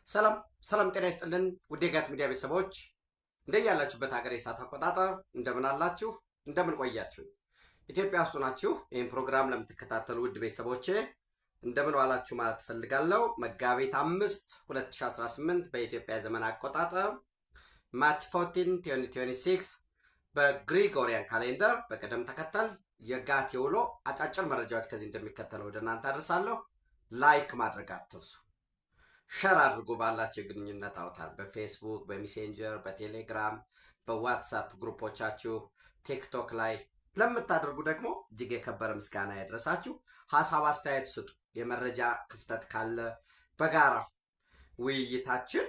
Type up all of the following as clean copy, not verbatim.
ሰላም ሰላም ጤና ይስጥልን ውድ የጋት ሚዲያ ቤተሰቦች እንደያላችሁበት ሀገር የሰዓት አቆጣጠር እንደምን አላችሁ እንደምን ቆያችሁ ኢትዮጵያ ውስጥ ናችሁ ይህን ፕሮግራም ለምትከታተሉ ውድ ቤተሰቦቼ እንደምን ዋላችሁ ማለት ፈልጋለሁ። መጋቢት 5 2018 በኢትዮጵያ ዘመን አቆጣጠር ማርች 14 2026 በግሪጎሪያን ካሌንደር በቅደም ተከተል የጋት የውሎ አጫጭር መረጃዎች ከዚህ እንደሚከተለው ወደ እናንተ አደርሳለሁ። ላይክ ማድረግ አትርሱ። ሸር አድርጉ ባላችሁ የግንኙነት አውታር በፌስቡክ፣ በሜሴንጀር፣ በቴሌግራም፣ በዋትስአፕ ግሩፖቻችሁ፣ ቲክቶክ ላይ ለምታደርጉ ደግሞ እጅግ የከበረ ምስጋና ያድረሳችሁ። ሀሳብ አስተያየት ስጡ። የመረጃ ክፍተት ካለ በጋራ ውይይታችን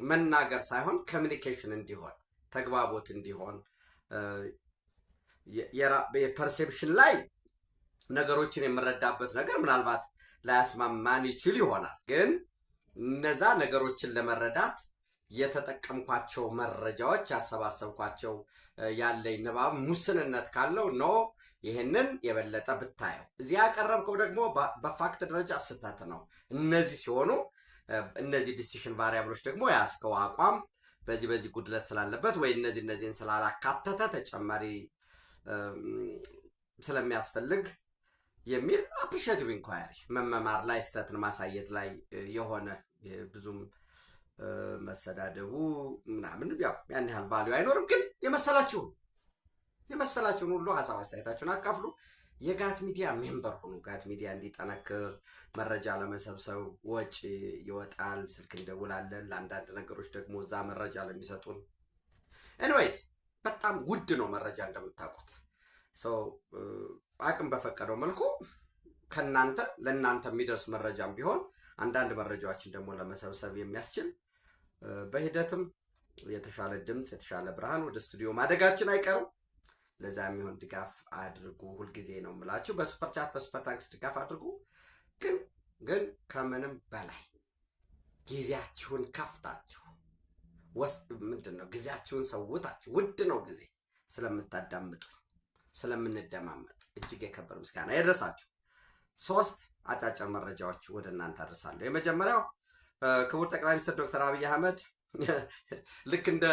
መናገር ሳይሆን ኮሚኒኬሽን እንዲሆን ተግባቦት እንዲሆን የፐርሴፕሽን ላይ ነገሮችን የምረዳበት ነገር ምናልባት ላያስማማን ይችል ይሆናል። ግን እነዛ ነገሮችን ለመረዳት የተጠቀምኳቸው መረጃዎች ያሰባሰብኳቸው ያለኝ ንባብ ሙስንነት ካለው ኖ ይህንን የበለጠ ብታየው እዚህ ያቀረብከው ደግሞ በፋክት ደረጃ ስህተት ነው። እነዚህ ሲሆኑ እነዚህ ዲሲሽን ቫሪያብሎች ደግሞ ያስከው አቋም በዚህ ጉድለት ስላለበት ወይ እነዚህን ስላላካተተ ተጨማሪ ስለሚያስፈልግ የሚል አፕሪሺየቲቭ ኢንኳየሪ መመማር ላይ ስተትን ማሳየት ላይ የሆነ ብዙም መሰዳደቡ ምናምን ያን ያህል ቫልዩ አይኖርም። ግን የመሰላችሁን ሁሉ ሀሳብ አስተያየታችሁን አካፍሉ። የጋት ሚዲያ ሜምበር ሁኑ። ጋት ሚዲያ እንዲጠነክር መረጃ ለመሰብሰብ ወጪ ይወጣል፣ ስልክ እንደውላለን። ለአንዳንድ ነገሮች ደግሞ እዛ መረጃ ለሚሰጡን ኤኒዌይስ በጣም ውድ ነው መረጃ እንደምታውቁት። አቅም በፈቀደው መልኩ ከናንተ ለናንተ የሚደርስ መረጃም ቢሆን አንዳንድ መረጃዎችን ደግሞ ለመሰብሰብ የሚያስችል በሂደትም የተሻለ ድምጽ የተሻለ ብርሃን ወደ ስቱዲዮ ማደጋችን አይቀርም። ለዛ የሚሆን ድጋፍ አድርጉ። ሁልጊዜ ነው የምላችሁ። በሱፐር ቻት በሱፐር ታንክስ ድጋፍ አድርጉ። ግን ከምንም በላይ ጊዜያችሁን ከፍታችሁ ምንድነው ጊዜያችሁን ሰውታችሁ ውድ ነው ጊዜ ስለምታዳምጡ ስለምንደማመጥ እጅግ የከበረ ምስጋና ይድረሳችሁ። 3 አጫጭር መረጃዎች ወደ እናንተ አድርሳለሁ። የመጀመሪያው ክቡር ጠቅላይ ሚኒስትር ዶክተር አብይ አህመድ ልክ እንደ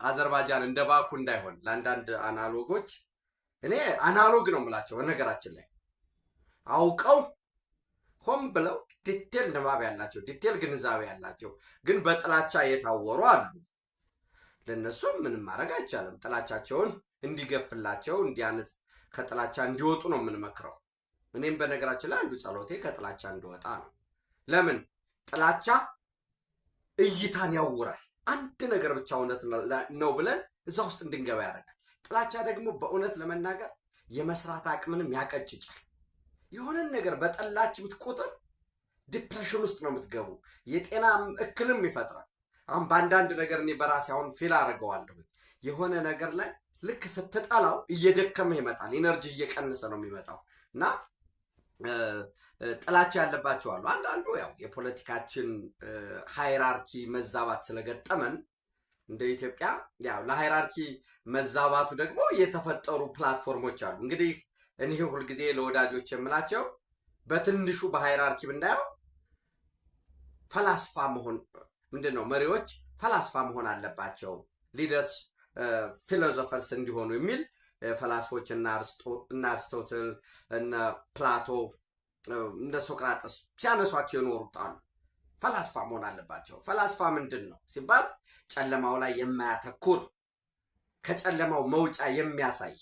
አዘርባይጃን እንደ ባኩ እንዳይሆን ለአንዳንድ አናሎጎች እኔ አናሎግ ነው የምላቸው በነገራችን ላይ አውቀው ሆም ብለው ዲቴል ንባብ ያላቸው ዲቴል ግንዛቤ ያላቸው ግን በጥላቻ የታወሩ አሉ። ለነሱ ምንም ማድረግ አይቻልም። ጥላቻቸውን እንዲገፍላቸው እንዲያነስ ከጥላቻ እንዲወጡ ነው የምንመክረው። እኔም በነገራችን ላይ አንዱ ጸሎቴ ከጥላቻ እንዲወጣ ነው። ለምን ጥላቻ እይታን ያውራል። አንድ ነገር ብቻ እውነት ነው ብለን እዛ ውስጥ እንድንገባ ያደርጋል። ጥላቻ ደግሞ በእውነት ለመናገር የመስራት አቅምንም ያቀጭጫል። የሆነን ነገር በጠላችሁት ቁጥር ዲፕሬሽን ውስጥ ነው የምትገቡ። የጤና እክልም ይፈጥራል። አሁን በአንዳንድ ነገር እኔ በራሴ አሁን ፊል አደርገዋለሁ። የሆነ ነገር ላይ ልክ ስትጠላው እየደከመ ይመጣል። ኢነርጂ እየቀነሰ ነው የሚመጣው እና ጥላቻ ያለባቸው አሉ። አንዳንዱ ያው የፖለቲካችን ሃይራርኪ መዛባት ስለገጠመን እንደ ኢትዮጵያ ያው ለሃይራርኪ መዛባቱ ደግሞ የተፈጠሩ ፕላትፎርሞች አሉ። እንግዲህ እኔ ሁልጊዜ ለወዳጆች የምላቸው በትንሹ በሃይራርኪ ብናየው ፈላስፋ መሆን ምንድነው መሪዎች ፈላስፋ መሆን አለባቸው ሊደርስ ፊሎሶፈርስ እንዲሆኑ የሚል ፈላስፎች እና አርስቶትል እና ፕላቶ እንደ ሶቅራጥስ ሲያነሷቸው የኖሩት ፈላስፋ መሆን አለባቸው። ፈላስፋ ምንድን ነው ሲባል ጨለማው ላይ የማያተኩር ከጨለማው መውጫ የሚያሳይ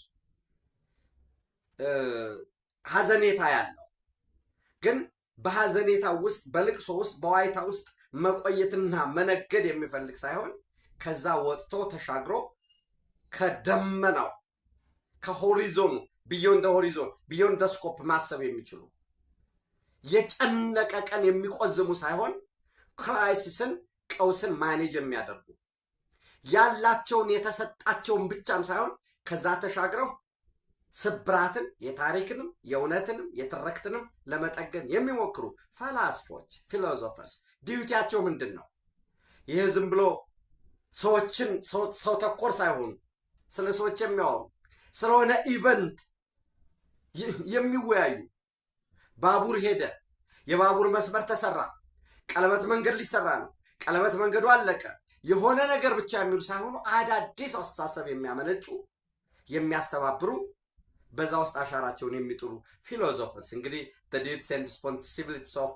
ሀዘኔታ ያለው ግን በሀዘኔታ ውስጥ በልቅሶ ውስጥ በዋይታ ውስጥ መቆየትና መነገድ የሚፈልግ ሳይሆን ከዛ ወጥቶ ተሻግሮ ከደመናው ከሆሪዞን ቢዮንድ ሆሪዞን ቢዮንድ ስኮፕ ማሰብ የሚችሉ የጨነቀ ቀን የሚቆዝሙ ሳይሆን ክራይሲስን ቀውስን ማኔጅ የሚያደርጉ ያላቸውን የተሰጣቸውን ብቻም ሳይሆን ከዛ ተሻግረው ስብራትን የታሪክንም የእውነትንም የትረክትንም ለመጠገን የሚሞክሩ ፈላስፎች ፊሎሶፈርስ ዲዩቲያቸው ምንድን ነው? ይህ ዝም ብሎ ሰዎችን ሰው ተኮር ሳይሆኑ ስለ ሰዎች የሚያወሩ ስለሆነ ኢቨንት የሚወያዩ ባቡር ሄደ የባቡር መስመር ተሰራ፣ ቀለበት መንገድ ሊሰራ ነው፣ ቀለበት መንገዱ አለቀ፣ የሆነ ነገር ብቻ የሚሉ ሳይሆኑ አዳዲስ አስተሳሰብ የሚያመነጩ የሚያስተባብሩ በዛ ውስጥ አሻራቸውን የሚጥሩ ፊሎዞፈርስ እንግዲህ the duties and responsibilities of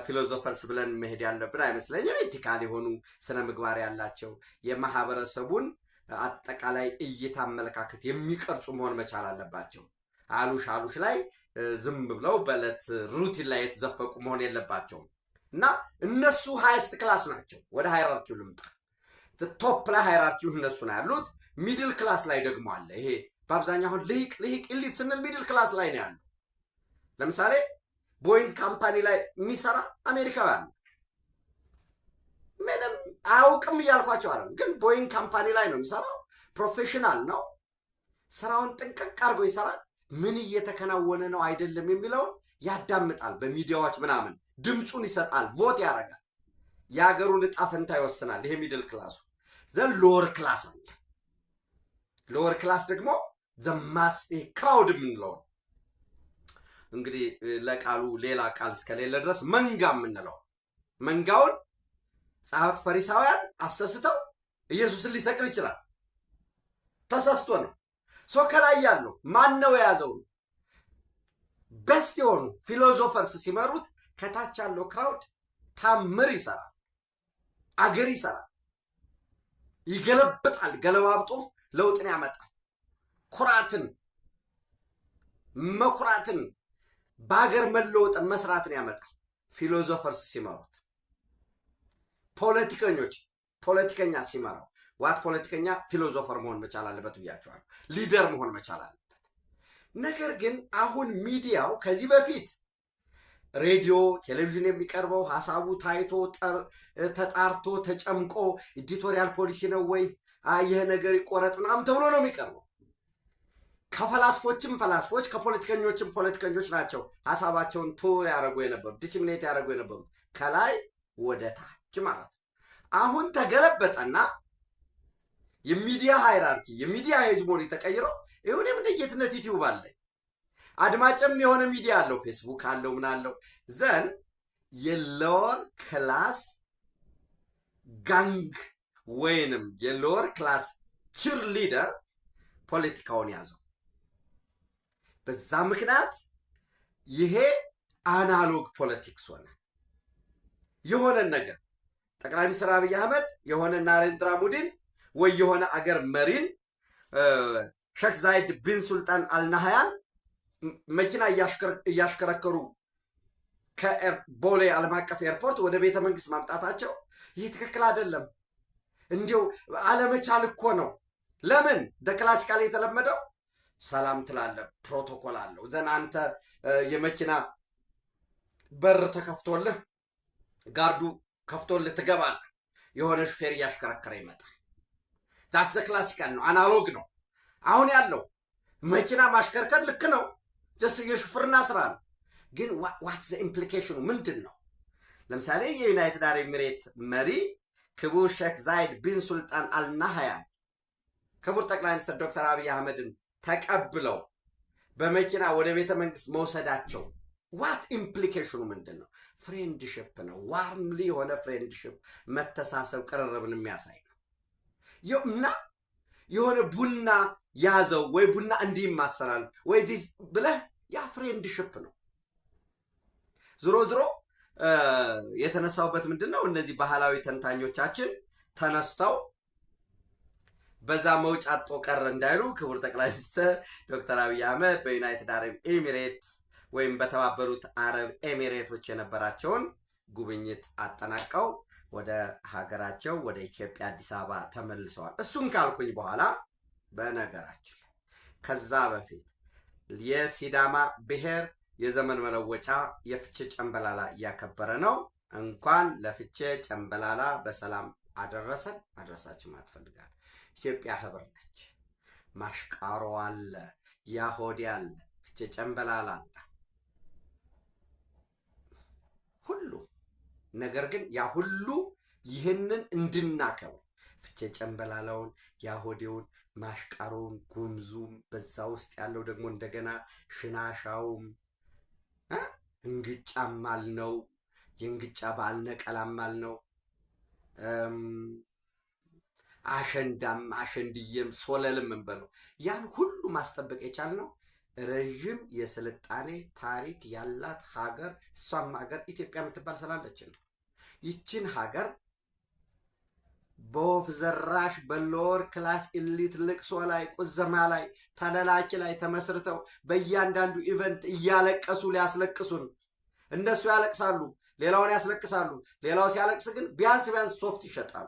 philosophers ብለን መሄድ ያለብን አይመስለኝም። ኤቲካል የሆኑ ስነ ምግባር ያላቸው የማህበረሰቡን አጠቃላይ እይታ አመለካከት የሚቀርጹ መሆን መቻል አለባቸው። አሉሽ ላይ ዝም ብለው በዕለት ሩቲን ላይ የተዘፈቁ መሆን የለባቸውም እና እነሱ ሃይስት ክላስ ናቸው። ወደ ሃይራርኪው ልምጣ። ቶፕ ላይ ሃይራርኪው እነሱ ነው ያሉት። ሚድል ክላስ ላይ ደግሞ አለ። ይሄ በአብዛኛው አሁን ልሂቅ ኢሊት ስንል ሚድል ክላስ ላይ ነው ያለው። ለምሳሌ ቦይንግ ካምፓኒ ላይ የሚሰራ አሜሪካዊ አለ። ምንም አያውቅም እያልኳቸው አለ፣ ግን ቦይንግ ካምፓኒ ላይ ነው የሚሰራው። ፕሮፌሽናል ነው። ስራውን ጥንቅቅ አድርጎ ይሰራል። ምን እየተከናወነ ነው አይደለም የሚለውን ያዳምጣል። በሚዲያዎች ምናምን ድምፁን ይሰጣል፣ ቮት ያደርጋል፣ የሀገሩን እጣ ፈንታ ይወስናል። ይሄ ሚድል ክላሱ። ዘን ሎወር ክላስ አለ። ሎወር ክላስ ደግሞ ዘማስ ክራውድ የምንለው ነው። እንግዲህ ለቃሉ ሌላ ቃል እስከሌለ ድረስ መንጋ የምንለው መንጋውን ጸሐፍት ፈሪሳውያን አሰስተው ኢየሱስን ሊሰቅል ይችላል። ተሳስቶ ነው። ሶ ከላይ ያለው ማን ነው የያዘው? ቤስት የሆኑ ፊሎዞፈርስ ሲመሩት ከታች ያለው ክራውድ ታምር ይሰራል፣ አገር ይሰራል፣ ይገለብጣል፣ ገለባብጦ ለውጥን ያመጣል። መኩራትን በሀገር መለወጥን መስራትን ያመጣል። ፊሎዞፈርስ ሲመሩት ፖለቲከኛ ሲመራው ዋት ፖለቲከኛ ፊሎዞፈር መሆን መቻል አለበት ብያቸዋለሁ። ሊደር መሆን መቻል አለበት። ነገር ግን አሁን ሚዲያው ከዚህ በፊት ሬዲዮ፣ ቴሌቪዥን የሚቀርበው ሀሳቡ ታይቶ ተጣርቶ ተጨምቆ ኤዲቶሪያል ፖሊሲ ነው ወይ ይህ ነገር ይቆረጥ ምናምን ተብሎ ነው የሚቀርበው። ከፈላስፎችም ፈላስፎች ከፖለቲከኞችም ፖለቲከኞች ናቸው ሀሳባቸውን ያደረጉ የነበሩት ዲሲሚኔት ያደረጉ የነበሩት ከላይ ወደ ታች ማለት ነው። አሁን ተገለበጠና የሚዲያ ሃይራርኪ የሚዲያ ሄጅሞኒ ተቀይሮ ይሁን የምንደየትነት ዩቲዩብ አለ፣ አድማጭም የሆነ ሚዲያ አለው፣ ፌስቡክ አለው፣ ምን አለው። ዘን የሎወር ክላስ ጋንግ ወይንም የሎወር ክላስ ቺር ሊደር ፖለቲካውን ያዘው። በዛ ምክንያት ይሄ አናሎግ ፖለቲክስ ሆነ። የሆነን ነገር ጠቅላይ ሚኒስትር አብይ አህመድ የሆነ ናሬንድራ ሞዲን ወይ የሆነ አገር መሪን ሼክ ዛይድ ቢን ሱልጣን አልናህያን መኪና እያሽከረከሩ ከቦሌ ዓለም አቀፍ ኤርፖርት ወደ ቤተ መንግስት ማምጣታቸው ይህ ትክክል አይደለም። እንዲው አለመቻል እኮ ነው። ለምን ክላሲካል የተለመደው ሰላም ትላለ፣ ፕሮቶኮል አለው። ዘን አንተ የመኪና በር ተከፍቶልህ ጋርዱ ከፍቶልህ ትገባለህ። የሆነ ሹፌር እያሽከረከረ ይመጣል። ዛት ክላሲካል ነው፣ አናሎግ ነው። አሁን ያለው መኪና ማሽከርከር ልክ ነው፣ ጀስት የሹፍርና ስራ ነው። ግን ዋት ዘ ኢምፕሊኬሽኑ ምንድን ነው? ለምሳሌ የዩናይትድ አረብ ኤሚሬት መሪ ክቡር ሼክ ዛይድ ቢን ሱልጣን አልናህያን ክቡር ጠቅላይ ሚኒስትር ዶክተር አብይ አህመድን ተቀብለው በመኪና ወደ ቤተ መንግስት መውሰዳቸው ዋት ኢምፕሊኬሽኑ ምንድን ነው? ፍሬንድሽፕ ነው። ዋርምሊ የሆነ ፍሬንድሽፕ፣ መተሳሰብ፣ ቅርርብን የሚያሳይ ነው። እና የሆነ ቡና ያዘው ወይ ቡና እንዲህ ይማሰላል ወይ ዲስ ብለህ ያ ፍሬንድሽፕ ነው። ዝሮ የተነሳውበት ምንድን ነው? እነዚህ ባህላዊ ተንታኞቻችን ተነስተው በዛ መውጫ አጦ ቀረ እንዳይሉ ክቡር ጠቅላይ ሚኒስትር ዶክተር አብይ አህመድ በዩናይትድ አረብ ኤሚሬት ወይም በተባበሩት አረብ ኤሚሬቶች የነበራቸውን ጉብኝት አጠናቀው ወደ ሀገራቸው ወደ ኢትዮጵያ አዲስ አበባ ተመልሰዋል። እሱን ካልኩኝ በኋላ በነገራችን ከዛ በፊት የሲዳማ ብሔር የዘመን መለወጫ የፍቼ ጨምበላላ እያከበረ ነው። እንኳን ለፍቼ ጨምበላላ በሰላም አደረሰን አድረሳችሁ ማለት ፈልጋለሁ። ኢትዮጵያ ህብር ነች። ማሽቃሮ አለ፣ ያሆዲ አለ፣ ፍቼ ጨምበላላ አለ፣ ሁሉ ነገር ግን ያ ሁሉ ይህንን እንድናከብር ፍቼ ጨምበላላውን፣ ያሆዲውን፣ ማሽቃሮውን፣ ጉምዙም በዛ ውስጥ ያለው ደግሞ እንደገና ሽናሻውም እንግጫም አልነው፣ የእንግጫ በዓል ነቀላም አልነው፣ አሸንዳም አሸንድዬም ሶለልም እንበለው ያን ሁሉ ማስጠበቅ የቻልነው ረዥም የስልጣኔ ታሪክ ያላት ሀገር እሷም ሀገር ኢትዮጵያ የምትባል ስላለችን ነው። ይችን ሀገር በወፍ ዘራሽ በሎወር ክላስ ኢሊት ልቅሶ ላይ ቁዘማ ላይ ተለላች ላይ ተመስርተው በእያንዳንዱ ኢቨንት እያለቀሱ ሊያስለቅሱን፣ እነሱ ያለቅሳሉ፣ ሌላውን ያስለቅሳሉ። ሌላው ሲያለቅስ ግን ቢያንስ ሶፍት ይሸጣሉ።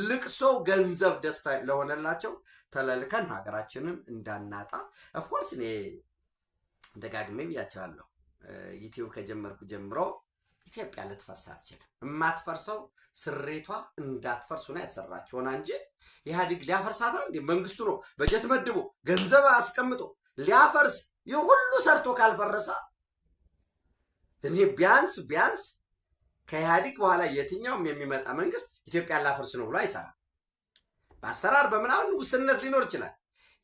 ልቅሶው ገንዘብ ደስታ ለሆነላቸው ተለልከን ሀገራችንን እንዳናጣ ኦፍኮርስ እኔ ደጋግሜ ብያቸዋለሁ። ዩቲዩብ ከጀመርኩ ጀምሮ ኢትዮጵያ ልትፈርስ አትችልም። የማትፈርሰው ስሬቷ እንዳትፈርስ ሆና የተሰራች ሆና እንጂ ኢህአዴግ ሊያፈርሳት ነው እንዴ? መንግስቱ ነው በጀት መድቦ ገንዘብ አስቀምጦ ሊያፈርስ የሁሉ ሰርቶ ካልፈረሰ እኔ ቢያንስ ከኢህአዴግ በኋላ የትኛውም የሚመጣ መንግስት ኢትዮጵያን ላፈርስ ነው ብሎ አይሰራም። በአሰራር በምናምን ውስንነት ሊኖር ይችላል።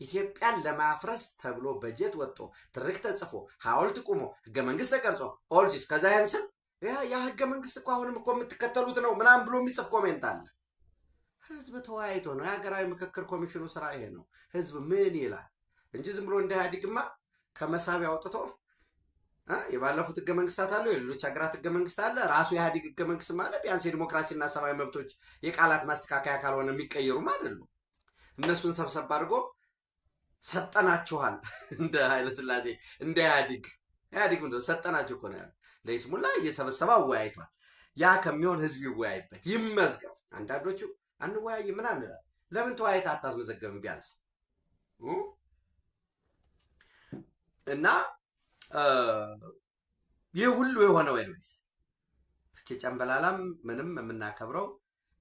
ኢትዮጵያን ለማፍረስ ተብሎ በጀት ወጥቶ ትርክ ተጽፎ ሐውልት ቁሞ ህገ መንግስት ተቀርጾ ኦልጂስ ከዛ ያንስል ያ ህገ መንግስት እኮ አሁንም እኮ የምትከተሉት ነው ምናምን ብሎ የሚጽፍ ኮሜንት አለ። ህዝብ ተወያይቶ ነው። የሀገራዊ ምክክር ኮሚሽኑ ስራ ይሄ ነው። ህዝብ ምን ይላል እንጂ ዝም ብሎ እንደ ኢህአዴግማ ከመሳቢያ አውጥቶ የባለፉት ህገ መንግስታት አሉ፣ የሌሎች ሀገራት ህገ መንግስት አለ። ራሱ የኢህአዴግ ህገ መንግስት ማለት ቢያንስ የዲሞክራሲና ሰብአዊ መብቶች የቃላት ማስተካከያ ካልሆነ የሚቀየሩም አይደሉም። እነሱን ሰብሰብ አድርጎ ሰጠናችኋል። እንደ ኃይለስላሴ እንደ ኢህአዴግ ምንድነው ሰጠናችሁ እኮ ነው ያለው። ለይስሙላ እየሰበሰበ አወያይቷል። ያ ከሚሆን ህዝብ ይወያይበት ይመዝገብ። አንዳንዶቹ አንወያይ ምናምን ይላል። ለምን ተወያይታ አታስመዘገብም ቢያንስ? እና ይህ ሁሉ የሆነው ወይስ ፍቼ ጨምበላላም ምንም የምናከብረው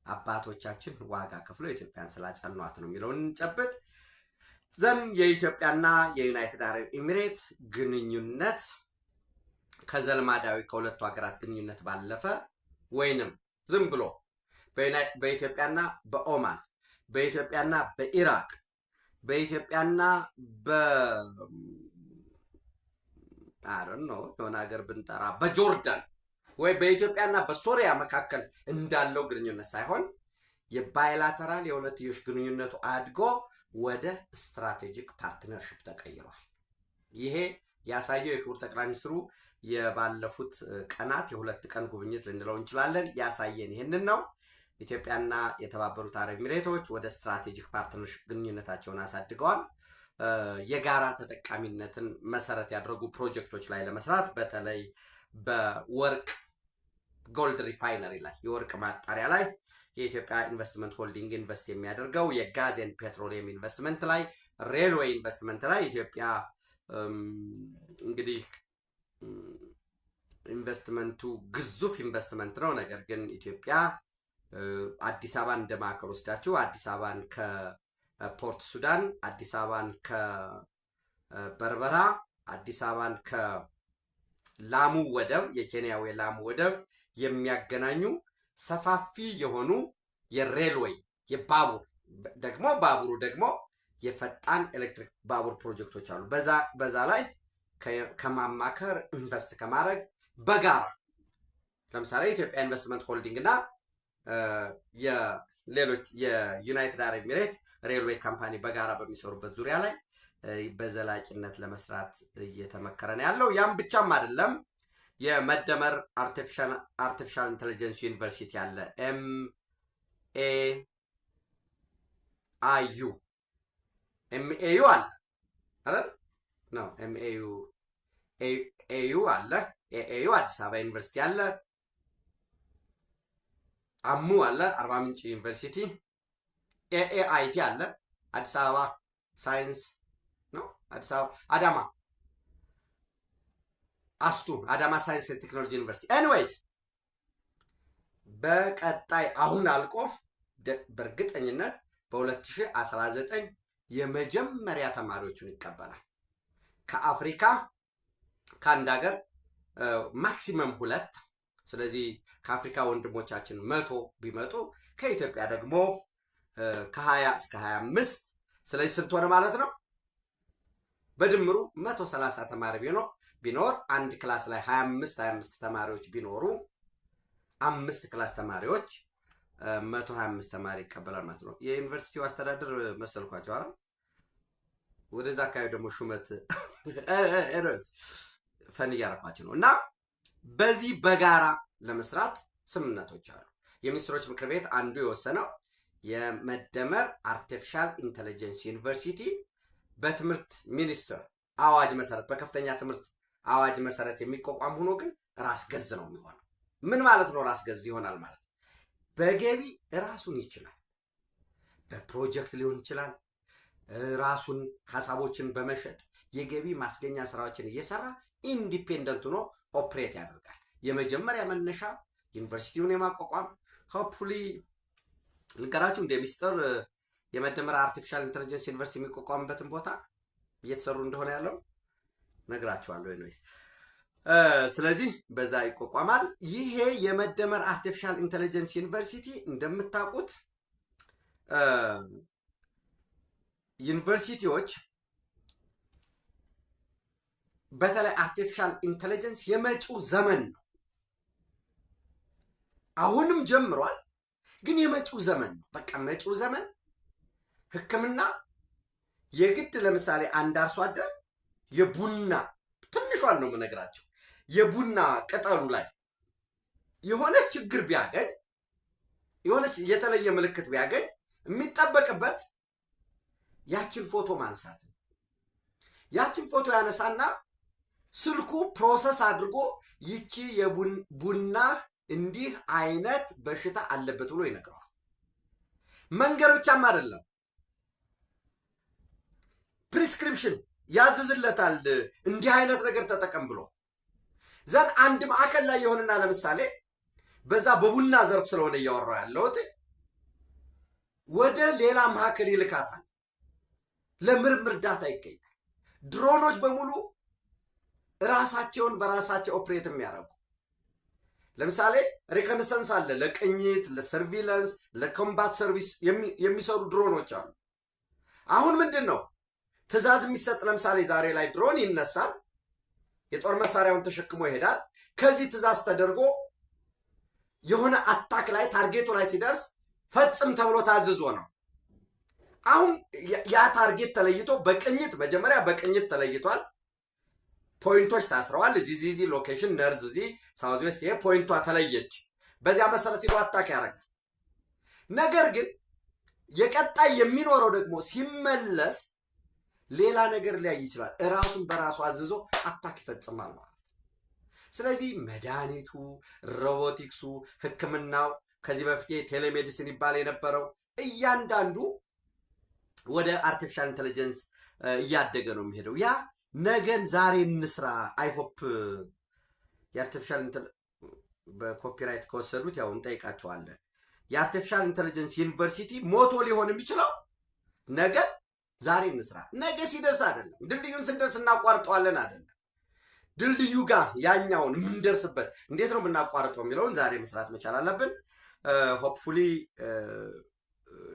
አባቶቻችን ዋጋ ከፍሎ ኢትዮጵያን ስላጸኗት ነው የሚለውን እንጨብጥ ዘንድ የኢትዮጵያና የዩናይትድ አረብ ኤሚሬት ግንኙነት ከዘልማዳዊ ከሁለቱ ሀገራት ግንኙነት ባለፈ ወይንም ዝም ብሎ በኢትዮጵያና በኦማን በኢትዮጵያና በኢራቅ በኢትዮጵያና የሆነ ሀገር ብንጠራ በጆርዳን ወይ በኢትዮጵያና በሶሪያ መካከል እንዳለው ግንኙነት ሳይሆን የባይላተራል የሁለትዮሽ ግንኙነቱ አድጎ ወደ ስትራቴጂክ ፓርትነርሽፕ ተቀይሯል። ይሄ ያሳየው የክቡር ጠቅላይ ሚኒስትሩ የባለፉት ቀናት የሁለት ቀን ጉብኝት ልንለው እንችላለን። ያሳየን ይህንን ነው። ኢትዮጵያና የተባበሩት አረብ ኤሚሬቶች ወደ ስትራቴጂክ ፓርትነርሽፕ ግንኙነታቸውን አሳድገዋል። የጋራ ተጠቃሚነትን መሰረት ያደረጉ ፕሮጀክቶች ላይ ለመስራት በተለይ በወርቅ ጎልድ ሪፋይነሪ ላይ የወርቅ ማጣሪያ ላይ የኢትዮጵያ ኢንቨስትመንት ሆልዲንግ ኢንቨስት የሚያደርገው የጋዝ ኤንድ ፔትሮሊየም ኢንቨስትመንት ላይ ሬልዌይ ኢንቨስትመንት ላይ ኢትዮጵያ እንግዲህ ኢንቨስትመንቱ ግዙፍ ኢንቨስትመንት ነው። ነገር ግን ኢትዮጵያ አዲስ አበባን እንደ ማዕከል ወስዳችሁ አዲስ አበባን ከፖርት ሱዳን፣ አዲስ አበባን ከበርበራ፣ አዲስ አበባን ከላሙ ወደብ የኬንያው የላሙ ወደብ የሚያገናኙ ሰፋፊ የሆኑ የሬልዌይ የባቡር ደግሞ ባቡሩ ደግሞ የፈጣን ኤሌክትሪክ ባቡር ፕሮጀክቶች አሉ። በዛ ላይ ከማማከር ኢንቨስት ከማድረግ በጋራ ለምሳሌ የኢትዮጵያ ኢንቨስትመንት ሆልዲንግ እና የሌሎች የዩናይትድ አረብ ኤሚሬት ሬልዌይ ካምፓኒ በጋራ በሚሰሩበት ዙሪያ ላይ በዘላቂነት ለመስራት እየተመከረ ነው ያለው። ያም ብቻም አይደለም። የመደመር አርቲፊሻል ኢንተለጀንስ ዩኒቨርሲቲ ያለ ኤምኤዩ አለ አይደል? ነው ኤምኤዩ አለ። ኤኤዩ አዲስ አበባ ዩኒቨርሲቲ አለ። አሙ አለ አርባ ምንጭ ዩኒቨርሲቲ። ኤኤአይቲ አለ አዲስ አበባ ሳይንስ ነው። አዲስ አበባ አዳማ አስቱ አዳማ ሳይንስ ቴክኖሎጂ ዩኒቨርሲቲ። ኤኒዌይስ በቀጣይ አሁን አልቆ በእርግጠኝነት በ2019 የመጀመሪያ ተማሪዎቹን ይቀበላል። ከአፍሪካ ከአንድ ሀገር ማክሲመም 2። ስለዚህ ከአፍሪካ ወንድሞቻችን 100 ቢመጡ ከኢትዮጵያ ደግሞ ከ20 እስከ 25። ስለዚህ ስንት ሆነ ማለት ነው? በድምሩ 130 ተማሪ ቢሆን ቢኖር አንድ ክላስ ላይ 25 ተማሪዎች ቢኖሩ 5 ክላስ ተማሪዎች 125 ተማሪ ይቀበላል ማለት ነው። የዩኒቨርሲቲው አስተዳደር መሰልኳቸው አይደል? ወደዛ አካባቢ ደግሞ ሹመት ፈን እያረኳቸው ነው። እና በዚህ በጋራ ለመስራት ስምምነቶች አሉ። የሚኒስትሮች ምክር ቤት አንዱ የወሰነው የመደመር አርቲፊሻል ኢንተለጀንስ ዩኒቨርሲቲ በትምህርት ሚኒስቴር አዋጅ መሰረት በከፍተኛ ትምህርት አዋጅ መሰረት የሚቋቋም ሆኖ ግን ራስ ገዝ ነው የሚሆነው። ምን ማለት ነው ራስ ገዝ ይሆናል ማለት? በገቢ ራሱን ይችላል። በፕሮጀክት ሊሆን ይችላል። ራሱን ሀሳቦችን በመሸጥ የገቢ ማስገኛ ስራዎችን እየሰራ ኢንዲፔንደንት ሆኖ ኦፕሬት ያደርጋል። የመጀመሪያ መነሻ ዩኒቨርሲቲውን የማቋቋም ሆፕፉሊ ልንገራችሁ እንደ ሚስጥር የመደመር አርቲፊሻል ኢንተለጀንስ ዩኒቨርሲቲ የሚቋቋምበትን ቦታ እየተሰሩ እንደሆነ ያለው ነግራችኋለሁ ወይስ? ስለዚህ በዛ ይቋቋማል። ይሄ የመደመር አርቲፊሻል ኢንተለጀንስ ዩኒቨርሲቲ እንደምታውቁት ዩኒቨርሲቲዎች በተለይ አርቲፊሻል ኢንተለጀንስ የመጪው ዘመን ነው። አሁንም ጀምሯል፣ ግን የመጪው ዘመን ነው። በቃ መጪው ዘመን ሕክምና የግድ ለምሳሌ አንድ አርሶ አደር የቡና ትንሿን ነው የምነግራቸው፣ የቡና ቅጠሉ ላይ የሆነች ችግር ቢያገኝ የሆነች የተለየ ምልክት ቢያገኝ የሚጠበቅበት ያችን ፎቶ ማንሳት ነው። ያችን ፎቶ ያነሳና ስልኩ ፕሮሰስ አድርጎ ይቺ የቡና እንዲህ አይነት በሽታ አለበት ብሎ ይነግረዋል። መንገር ብቻም አይደለም፣ ፕሪስክሪፕሽን ያዝዝለታል። እንዲህ አይነት ነገር ተጠቀም ብሎ ዘን አንድ ማዕከል ላይ የሆነና ለምሳሌ በዛ በቡና ዘርፍ ስለሆነ እያወራው ያለሁት ወደ ሌላ ማዕከል ይልካታል። ለምርምር ዳታ ይገኛል። ድሮኖች በሙሉ ራሳቸውን በራሳቸው ኦፕሬት የሚያደርጉ ለምሳሌ ሪኮነሰንስ አለ፣ ለቅኝት፣ ለሰርቪላንስ፣ ለኮምባት ሰርቪስ የሚሰሩ ድሮኖች አሉ። አሁን ምንድን ነው ትዕዛዝ የሚሰጥ? ለምሳሌ ዛሬ ላይ ድሮን ይነሳል፣ የጦር መሳሪያውን ተሸክሞ ይሄዳል። ከዚህ ትዕዛዝ ተደርጎ የሆነ አታክ ላይ ታርጌቱ ላይ ሲደርስ ፈጽም ተብሎ ታዝዞ ነው። አሁን ያ ታርጌት ተለይቶ በቅኝት መጀመሪያ በቅኝት ተለይቷል። ፖይንቶች ታስረዋል። እዚህ ሎኬሽን ነርዝ እዚህ ሳውዝ ዌስት ይሄ ፖይንቷ ተለየች። በዚያ መሰረት ሄዶ አታክ ያደርጋል። ነገር ግን የቀጣይ የሚኖረው ደግሞ ሲመለስ ሌላ ነገር ሊያይ ይችላል። እራሱን በራሱ አዝዞ አታክ ይፈጽማል ማለት ነው። ስለዚህ መድኃኒቱ፣ ሮቦቲክሱ፣ ሕክምናው ከዚህ በፊት ቴሌሜዲሲን ይባል የነበረው እያንዳንዱ ወደ አርቲፊሻል ኢንተለጀንስ እያደገ ነው የሚሄደው። ያ ነገን ዛሬ እንስራ። አይሆፕ የአርቲፊሻል በኮፒራይት ከወሰዱት ያው እንጠይቃቸዋለን። የአርቲፊሻል ኢንተለጀንስ ዩኒቨርሲቲ ሞቶ ሊሆን የሚችለው ነገን ዛሬ እንስራ። ነገ ሲደርስ አይደለም፣ ድልድዩን ስንደርስ እናቋርጠዋለን አይደለም። ድልድዩ ጋር ያኛውን የምንደርስበት እንዴት ነው የምናቋርጠው የሚለውን ዛሬ መስራት መቻል አለብን። ሆፕፉሊ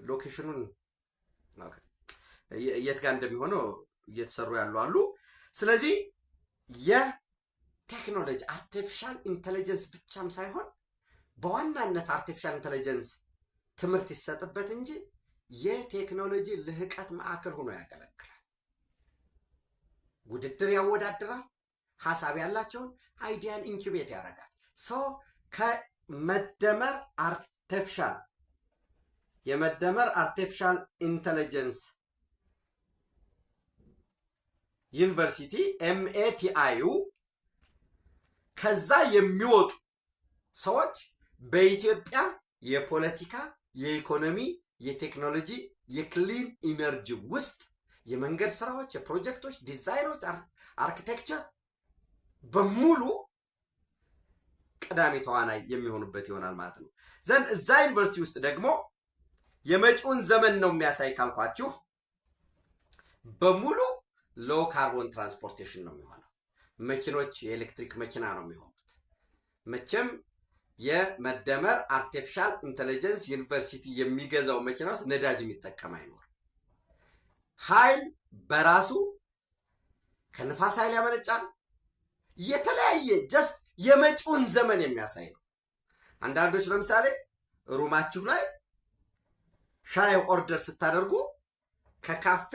ሎኬሽኑን የት ጋር እንደሚሆነው እየተሰሩ ያሉ አሉ። ስለዚህ የቴክኖሎጂ አርቲፊሻል ኢንተለጀንስ ብቻም ሳይሆን በዋናነት አርቲፊሻል ኢንተለጀንስ ትምህርት ይሰጥበት እንጂ የቴክኖሎጂ ልህቀት ማዕከል ሆኖ ያገለግላል። ውድድር ያወዳድራል። ሀሳብ ያላቸውን አይዲያን ኢንኩቤት ያደርጋል። ሰው የመደመር አርቲፊሻል ኢንተለጀንስ ዩኒቨርሲቲ ኤምኤቲአዩ ከዛ የሚወጡ ሰዎች በኢትዮጵያ የፖለቲካ፣ የኢኮኖሚ፣ የቴክኖሎጂ፣ የክሊን ኢነርጂ ውስጥ የመንገድ ስራዎች፣ የፕሮጀክቶች ዲዛይኖች፣ አርኪቴክቸር በሙሉ ቀዳሚ ተዋናይ የሚሆኑበት ይሆናል ማለት ነው። ዘንድ እዛ ዩኒቨርሲቲ ውስጥ ደግሞ የመጪውን ዘመን ነው የሚያሳይ ካልኳችሁ በሙሉ ሎ ካርቦን ትራንስፖርቴሽን ነው የሚሆነው። መኪኖች የኤሌክትሪክ መኪና ነው የሚሆኑት። መቼም የመደመር አርቲፊሻል ኢንተለጀንስ ዩኒቨርሲቲ የሚገዛው መኪና ውስጥ ነዳጅ የሚጠቀም አይኖርም። ኃይል በራሱ ከንፋስ ኃይል ያመነጫል፣ የተለያየ ጀስት የመጪውን ዘመን የሚያሳይ ነው። አንዳንዶች ለምሳሌ ሩማችሁ ላይ ሻይ ኦርደር ስታደርጉ ከካፌ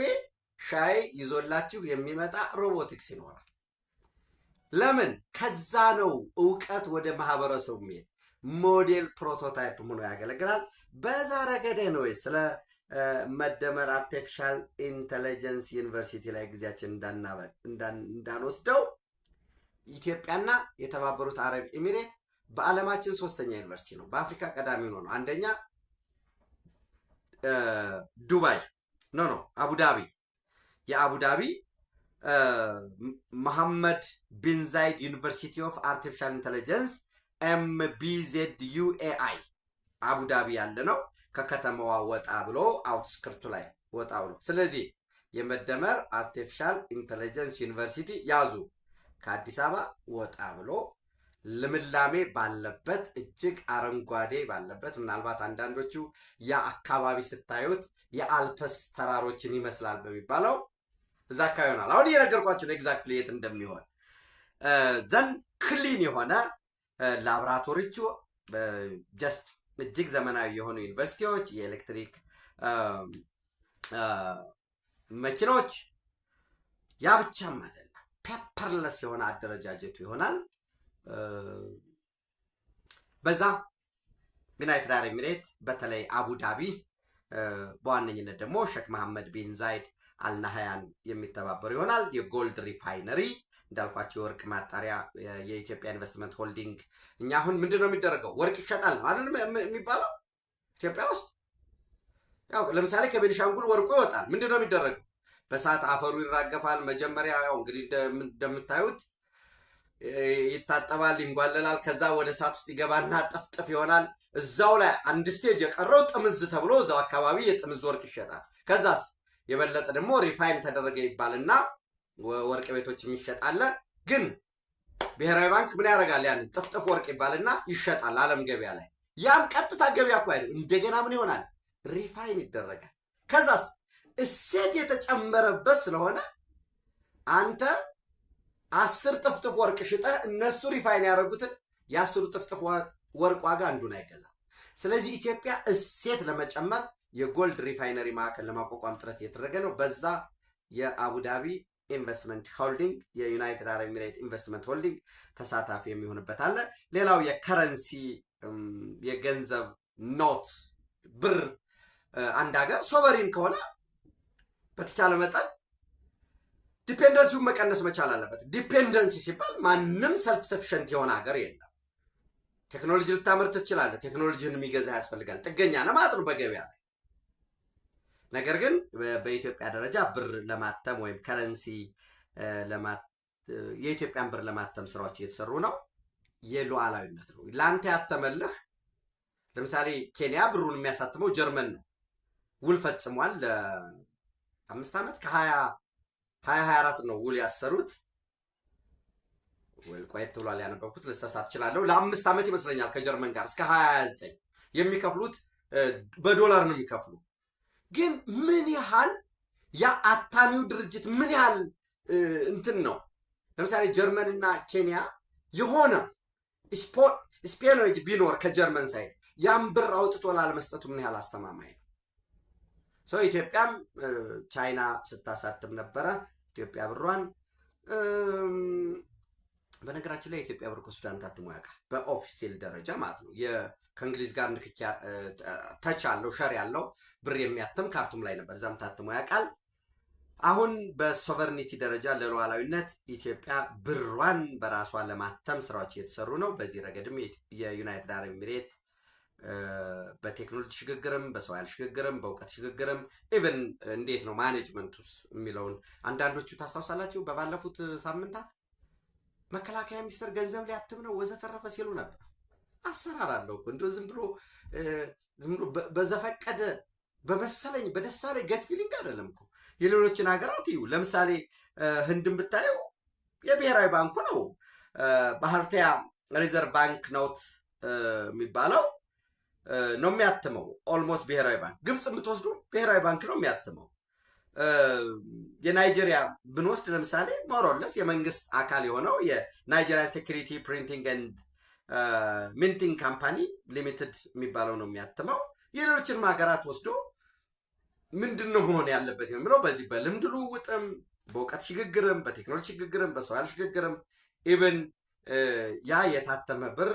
ሻይ ይዞላችሁ የሚመጣ ሮቦቲክስ ይኖራል። ለምን? ከዛ ነው እውቀት ወደ ማህበረሰቡ የሚሄድ ሞዴል ፕሮቶታይፕ ሆኖ ያገለግላል። በዛ ረገድ ነው ስለ መደመር አርቲፊሻል ኢንተለጀንስ ዩኒቨርሲቲ ላይ ጊዜያችን እንዳንወስደው ኢትዮጵያና የተባበሩት አረብ ኤሚሬት በዓለማችን 3ኛ ዩኒቨርሲቲ ነው። በአፍሪካ ቀዳሚ ነው። አንደኛ ዱባይ አቡዳቢ፣ የአቡዳቢ መሐመድ ቢን ዛይድ ዩኒቨርሲቲ ኦፍ አርቲፊሻል ኢንተለጀንስ MBZUAI አቡዳቢ ያለ ነው። ከከተማዋ ወጣ ብሎ አውትስክርቱ ላይ ወጣ ብሎ። ስለዚህ የመደመር አርቲፊሻል ኢንተለጀንስ ዩኒቨርሲቲ ያዙ፣ ከአዲስ አበባ ወጣ ብሎ ልምላሜ ባለበት እጅግ አረንጓዴ ባለበት፣ ምናልባት አንዳንዶቹ ያ አካባቢ ስታዩት የአልፐስ ተራሮችን ይመስላል በሚባለው እዛ አካባቢ ይሆናል። አሁን እየነገርኳቸው ነው ኤግዛክትሊ የት እንደሚሆን። ዘንድ ክሊን የሆነ ላብራቶሪዎቹ ጀስት እጅግ ዘመናዊ የሆኑ ዩኒቨርሲቲዎች፣ የኤሌክትሪክ መኪኖች፣ ያ ብቻም አይደለም ፔፐርለስ የሆነ አደረጃጀቱ ይሆናል። በዛ ዩናይትድ አረብ ኤሚሬት በተለይ አቡዳቢ በዋነኝነት ደግሞ ሼክ መሐመድ ቢን ዛይድ አልናህያን የሚተባበሩ ይሆናል። የጎልድ ሪፋይነሪ እንዳልኳቸው የወርቅ ማጣሪያ የኢትዮጵያ ኢንቨስትመንት ሆልዲንግ። እኛ አሁን ምንድነው የሚደረገው? ወርቅ ይሸጣል ነው አይደል የሚባለው ኢትዮጵያ ውስጥ። ያው ለምሳሌ ከቤኒሻንጉል ወርቁ ይወጣል። ምንድነው የሚደረገው? በሰዓት አፈሩ ይራገፋል። መጀመሪያ ያው እንግዲህ እንደምታዩት ይታጠባል፣ ይንጓለላል። ከዛ ወደ እሳት ውስጥ ይገባና ጥፍጥፍ ይሆናል። እዛው ላይ አንድ ስቴጅ የቀረው ጥምዝ ተብሎ እዛው አካባቢ የጥምዝ ወርቅ ይሸጣል። ከዛስ የበለጠ ደግሞ ሪፋይን ተደረገ ይባልና ወርቅ ቤቶች የሚሸጣለ። ግን ብሔራዊ ባንክ ምን ያደርጋል? ያን ጥፍጥፍ ወርቅ ይባልና ይሸጣል ዓለም ገበያ ላይ። ያም ቀጥታ ገበያ እኮ አይደለም፣ እንደገና ምን ይሆናል? ሪፋይን ይደረጋል። ከዛስ እሴት የተጨመረበት ስለሆነ አንተ 10 ጥፍጥፍ ወርቅ ሽጠህ እነሱ ሪፋይን ያደረጉትን የ10 ጥፍጥፍ ወርቅ ዋጋ አንዱን አይገዛም። ስለዚህ ኢትዮጵያ እሴት ለመጨመር የጎልድ ሪፋይነሪ ማዕከል ለማቋቋም ጥረት እየተደረገ ነው። በዛ የአቡዳቢ ኢንቨስትመንት ሆልዲንግ የዩናይትድ አረብ ኤሚሬት ኢንቨስትመንት ሆልዲንግ ተሳታፊ የሚሆንበት አለ። ሌላው የከረንሲ የገንዘብ ኖት ብር፣ አንድ ሀገር ሶቨሪን ከሆነ በተቻለ መጠን ዲፔንደንሲውን መቀነስ መቻል አለበት። ዲፔንደንሲ ሲባል ማንም ሰልፍ ሰፊሸንት የሆነ ሀገር የለም። ቴክኖሎጂ ልታመርት ትችላለህ፣ ቴክኖሎጂን የሚገዛ ያስፈልጋል። ጥገኛ ነህ ማለት ነው በገበያ ላይ። ነገር ግን በኢትዮጵያ ደረጃ ብር ለማተም ወይም ከረንሲ የኢትዮጵያን ብር ለማተም ስራዎች እየተሰሩ ነው። የሉዓላዊነት ነው። ለአንተ ያተመልህ ለምሳሌ ኬንያ ብሩን የሚያሳትመው ጀርመን ነው። ውል ፈጽሟል። ለ5 ዓመት ከ2024 ነው ውል ያሰሩት። ወይ ቆየት ብሏል ያነበብኩት፣ ልሰሳት እችላለሁ። ለ5 ዓመት ይመስለኛል ከጀርመን ጋር እስከ 2029 የሚከፍሉት በዶላር ነው የሚከፍሉ። ግን ምን ያህል ያ አታሚው ድርጅት ምን ያህል እንትን ነው። ለምሳሌ ጀርመን እና ኬንያ የሆነ ስፔኖች ቢኖር ከጀርመን ሳይድ ያን ብር አውጥቶ ላለመስጠቱ ምን ያህል አስተማማኝ ነው። ሰው ኢትዮጵያም ቻይና ስታሳትም ነበረ ኢትዮጵያ ብሯን። በነገራችን ላይ የኢትዮጵያ ብር ከሱዳን ታትሞ ያውቃል፣ በኦፊሴል ደረጃ ማለት ነው። ከእንግሊዝ ጋር ንክኪ ተች አለው፣ ሸር ያለው ብር የሚያትም ካርቱም ላይ ነበር፣ እዛም ታትሞ ያውቃል። አሁን በሶቨርኒቲ ደረጃ ለሉዓላዊነት ኢትዮጵያ ብሯን በራሷ ለማተም ስራዎች እየተሰሩ ነው። በዚህ ረገድም የዩናይትድ አረብ ኤሚሬት በቴክኖሎጂ ሽግግርም በሰው ኃይል ሽግግርም በእውቀት ሽግግርም ኢቨን እንዴት ነው ማኔጅመንቱስ የሚለውን አንዳንዶቹ ታስታውሳላችሁ። በባለፉት ሳምንታት መከላከያ ሚኒስቴር ገንዘብ ሊያትም ነው ወዘተረፈ ሲሉ ነበር። አሰራር አለው እኮ እንደው ዝም ብሎ በዘፈቀደ በመሰለኝ በደሳለኝ ገት ፊሊንግ አይደለም እኮ። የሌሎችን ሀገራት እዩ። ለምሳሌ ህንድን ብታየው የብሔራዊ ባንኩ ነው ባህርቲያ ሪዘርቭ ባንክ ኖት የሚባለው ነው የሚያትመው። ኦልሞስት ብሔራዊ ባንክ። ግብፅ የምትወስዱ ብሔራዊ ባንክ ነው የሚያትመው። የናይጄሪያ ብንወስድ ለምሳሌ ሞሮለስ የመንግስት አካል የሆነው የናይጄሪያ ሴኩሪቲ ፕሪንቲንግ ኤንድ ሚንቲንግ ካምፓኒ ሊሚትድ የሚባለው ነው የሚያትመው። የሌሎችንም ሀገራት ወስዶ ምንድን ነው መሆን ያለበት የሚለው በዚህ በልምድ ልውውጥም በእውቀት ሽግግርም በቴክኖሎጂ ሽግግርም በሰው ኃይል ሽግግርም ኢቨን ያ የታተመ ብር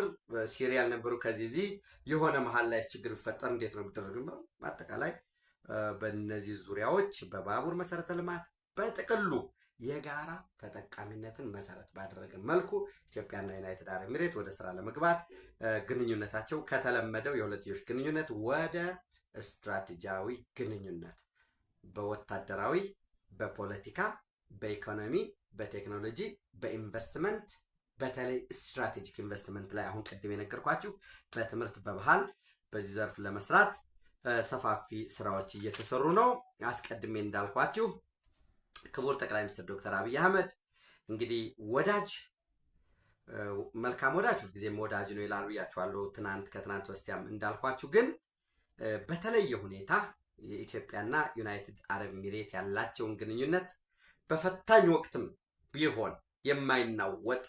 ሲሪያል ነበሩ ከዚህ የሆነ መሀል ላይ ችግር ቢፈጠር እንዴት ነው የሚደረገው? አጠቃላይ በእነዚህ ዙሪያዎች በባቡር መሰረተ ልማት በጥቅሉ የጋራ ተጠቃሚነትን መሰረት ባደረገ መልኩ ኢትዮጵያና ዩናይትድ አረብ ኤሚሬት ወደ ስራ ለመግባት ግንኙነታቸው ከተለመደው የሁለትዮሽ ግንኙነት ወደ ስትራቴጂያዊ ግንኙነት በወታደራዊ፣ በፖለቲካ፣ በኢኮኖሚ፣ በቴክኖሎጂ፣ በኢንቨስትመንት በተለይ ስትራቴጂክ ኢንቨስትመንት ላይ አሁን ቅድም የነገርኳችሁ በትምህርት በባህል በዚህ ዘርፍ ለመስራት ሰፋፊ ስራዎች እየተሰሩ ነው። አስቀድሜ እንዳልኳችሁ ክቡር ጠቅላይ ሚኒስትር ዶክተር አብይ አህመድ እንግዲህ ወዳጅ መልካም ወዳጅ ሁልጊዜም ወዳጅ ነው ይላሉ ብያችኋለሁ። ከትናንት በስቲያም እንዳልኳችሁ ግን በተለየ ሁኔታ የኢትዮጵያና ዩናይትድ አረብ ኤሚሬት ያላቸውን ግንኙነት በፈታኝ ወቅትም ቢሆን የማይናወጥ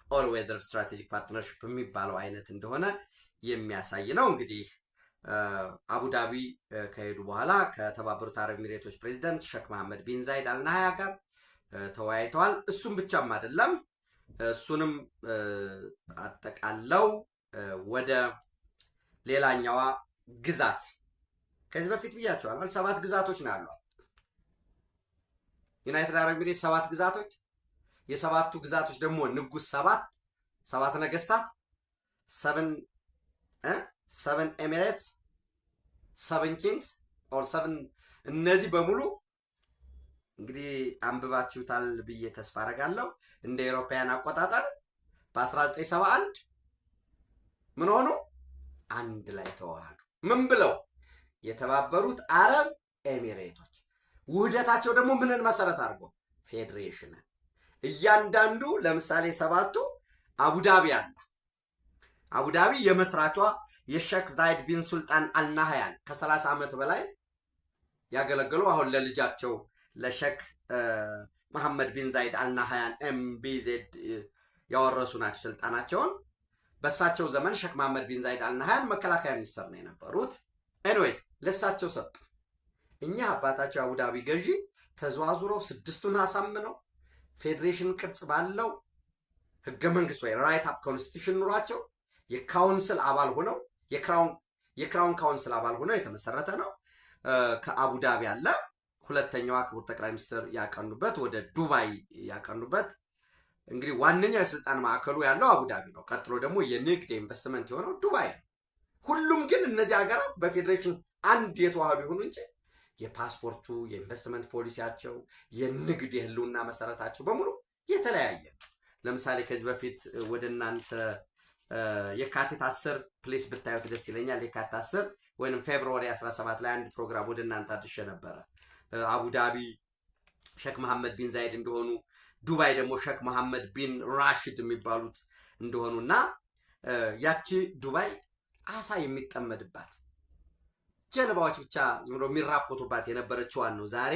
ኦል ዌዘር ስትራቴጂክ ፓርትነርሽፕ የሚባለው አይነት እንደሆነ የሚያሳይ ነው። እንግዲህ አቡዳቢ ከሄዱ በኋላ ከተባበሩት አረብ ኤሚሬቶች ፕሬዚዳንት ሼክ መሐመድ ቢን ዛይድ አልናሃያ ጋር ተወያይተዋል። እሱም ብቻም አይደለም፣ እሱንም አጠቃለው ወደ ሌላኛዋ ግዛት ከዚህ በፊት ብያቸዋል። 7 ግዛቶች ነው ያሏት ዩናይትድ አረብ ኤሚሬት 7 ግዛቶች። የሰባቱ ግዛቶች ደግሞ ንጉስ 7 ነገስታት 7 ኤሚሬትስ 7 ኪንግስ ኦር 7 እነዚህ በሙሉ እንግዲህ አንብባችሁታል ብዬ ተስፋ አደርጋለሁ። እንደ አውሮፓውያን አቆጣጠር በ1971 ምን ሆኑ? አንድ ላይ ተዋሃዱ። ምን ብለው? የተባበሩት አረብ ኤሚሬቶች። ውህደታቸው ደግሞ ምንን መሰረት አድርጎ? ፌዴሬሽንን። እያንዳንዱ ለምሳሌ 7ቱ አቡዳቢ አለ። አቡዳቢ የመስራቿ የሼክ ዛይድ ቢን ሱልጣን አልናሃያን ከ30 ዓመት በላይ ያገለገሉ አሁን ለልጃቸው ለሼክ መሐመድ ቢን ዛይድ አልናሃያን ኤምቢዜድ ያወረሱ ናቸው ስልጣናቸውን። በሳቸው ዘመን ሼክ መሐመድ ቢን ዛይድ አልናሃያን መከላከያ ሚኒስትር ነው የነበሩት። ኤኒዌይስ ለሳቸው ሰጡ። እኛ አባታቸው አቡዳቢ ገዢ ተዘዋዙረው 6ቱን አሳምነው ፌዴሬሽን ቅርጽ ባለው ህገ መንግስት ወይ ራይት አፕ ኮንስቲቱሽን ኑሯቸው የካውንስል አባል ሆነው የክራውን ካውንስል አባል ሆነው የተመሰረተ ነው። ከአቡዳቢ አለ። ሁለተኛዋ ክቡር ጠቅላይ ሚኒስትር ያቀኑበት ወደ ዱባይ ያቀኑበት እንግዲህ ዋነኛው የስልጣን ማዕከሉ ያለው አቡዳቢ ነው። ቀጥሎ ደግሞ የንግድ ኢንቨስትመንት የሆነው ዱባይ ነው። ሁሉም ግን እነዚህ ሀገራት በፌዴሬሽን አንድ የተዋሃዱ ይሁኑ እንጂ የፓስፖርቱ፣ የኢንቨስትመንት ፖሊሲያቸው፣ የንግድ የህልውና መሰረታቸው በሙሉ የተለያየ። ለምሳሌ ከዚህ በፊት ወደ እናንተ የካቲት 10 ፕሌስ ብታዩት ደስ ይለኛል። የካቲት 10 ወይንም ፌብሩዋሪ 17 ላይ አንድ ፕሮግራም ወደ እናንተ አድርሼ ነበረ። አቡዳቢ ሼክ መሐመድ ቢን ዛይድ እንደሆኑ፣ ዱባይ ደግሞ ሼክ መሐመድ ቢን ራሽድ የሚባሉት እንደሆኑና ያቺ ዱባይ አሳ የሚጠመድባት ጀልባዎች ብቻ የሚራኮቱባት የነበረችዋን ነው ዛሬ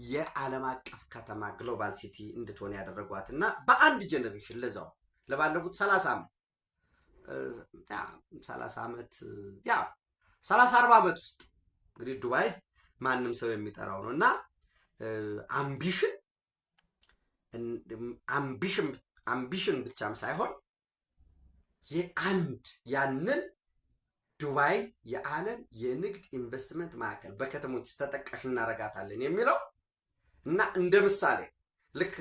የዓለም አቀፍ ከተማ ግሎባል ሲቲ እንድትሆን ያደረጓት እና በአንድ ጀነሬሽን ለዛው ለባለፉት 30 ዓመት 30-40 ዓመት ውስጥ እንግዲህ ዱባይ ማንም ሰው የሚጠራው ነው እና አምቢሽን ብቻም ሳይሆን ያንን ዱባይ የዓለም የንግድ ኢንቨስትመንት ማዕከል በከተሞች ተጠቃሽ እናረጋታለን የሚለው እና እንደ ምሳሌ ልክ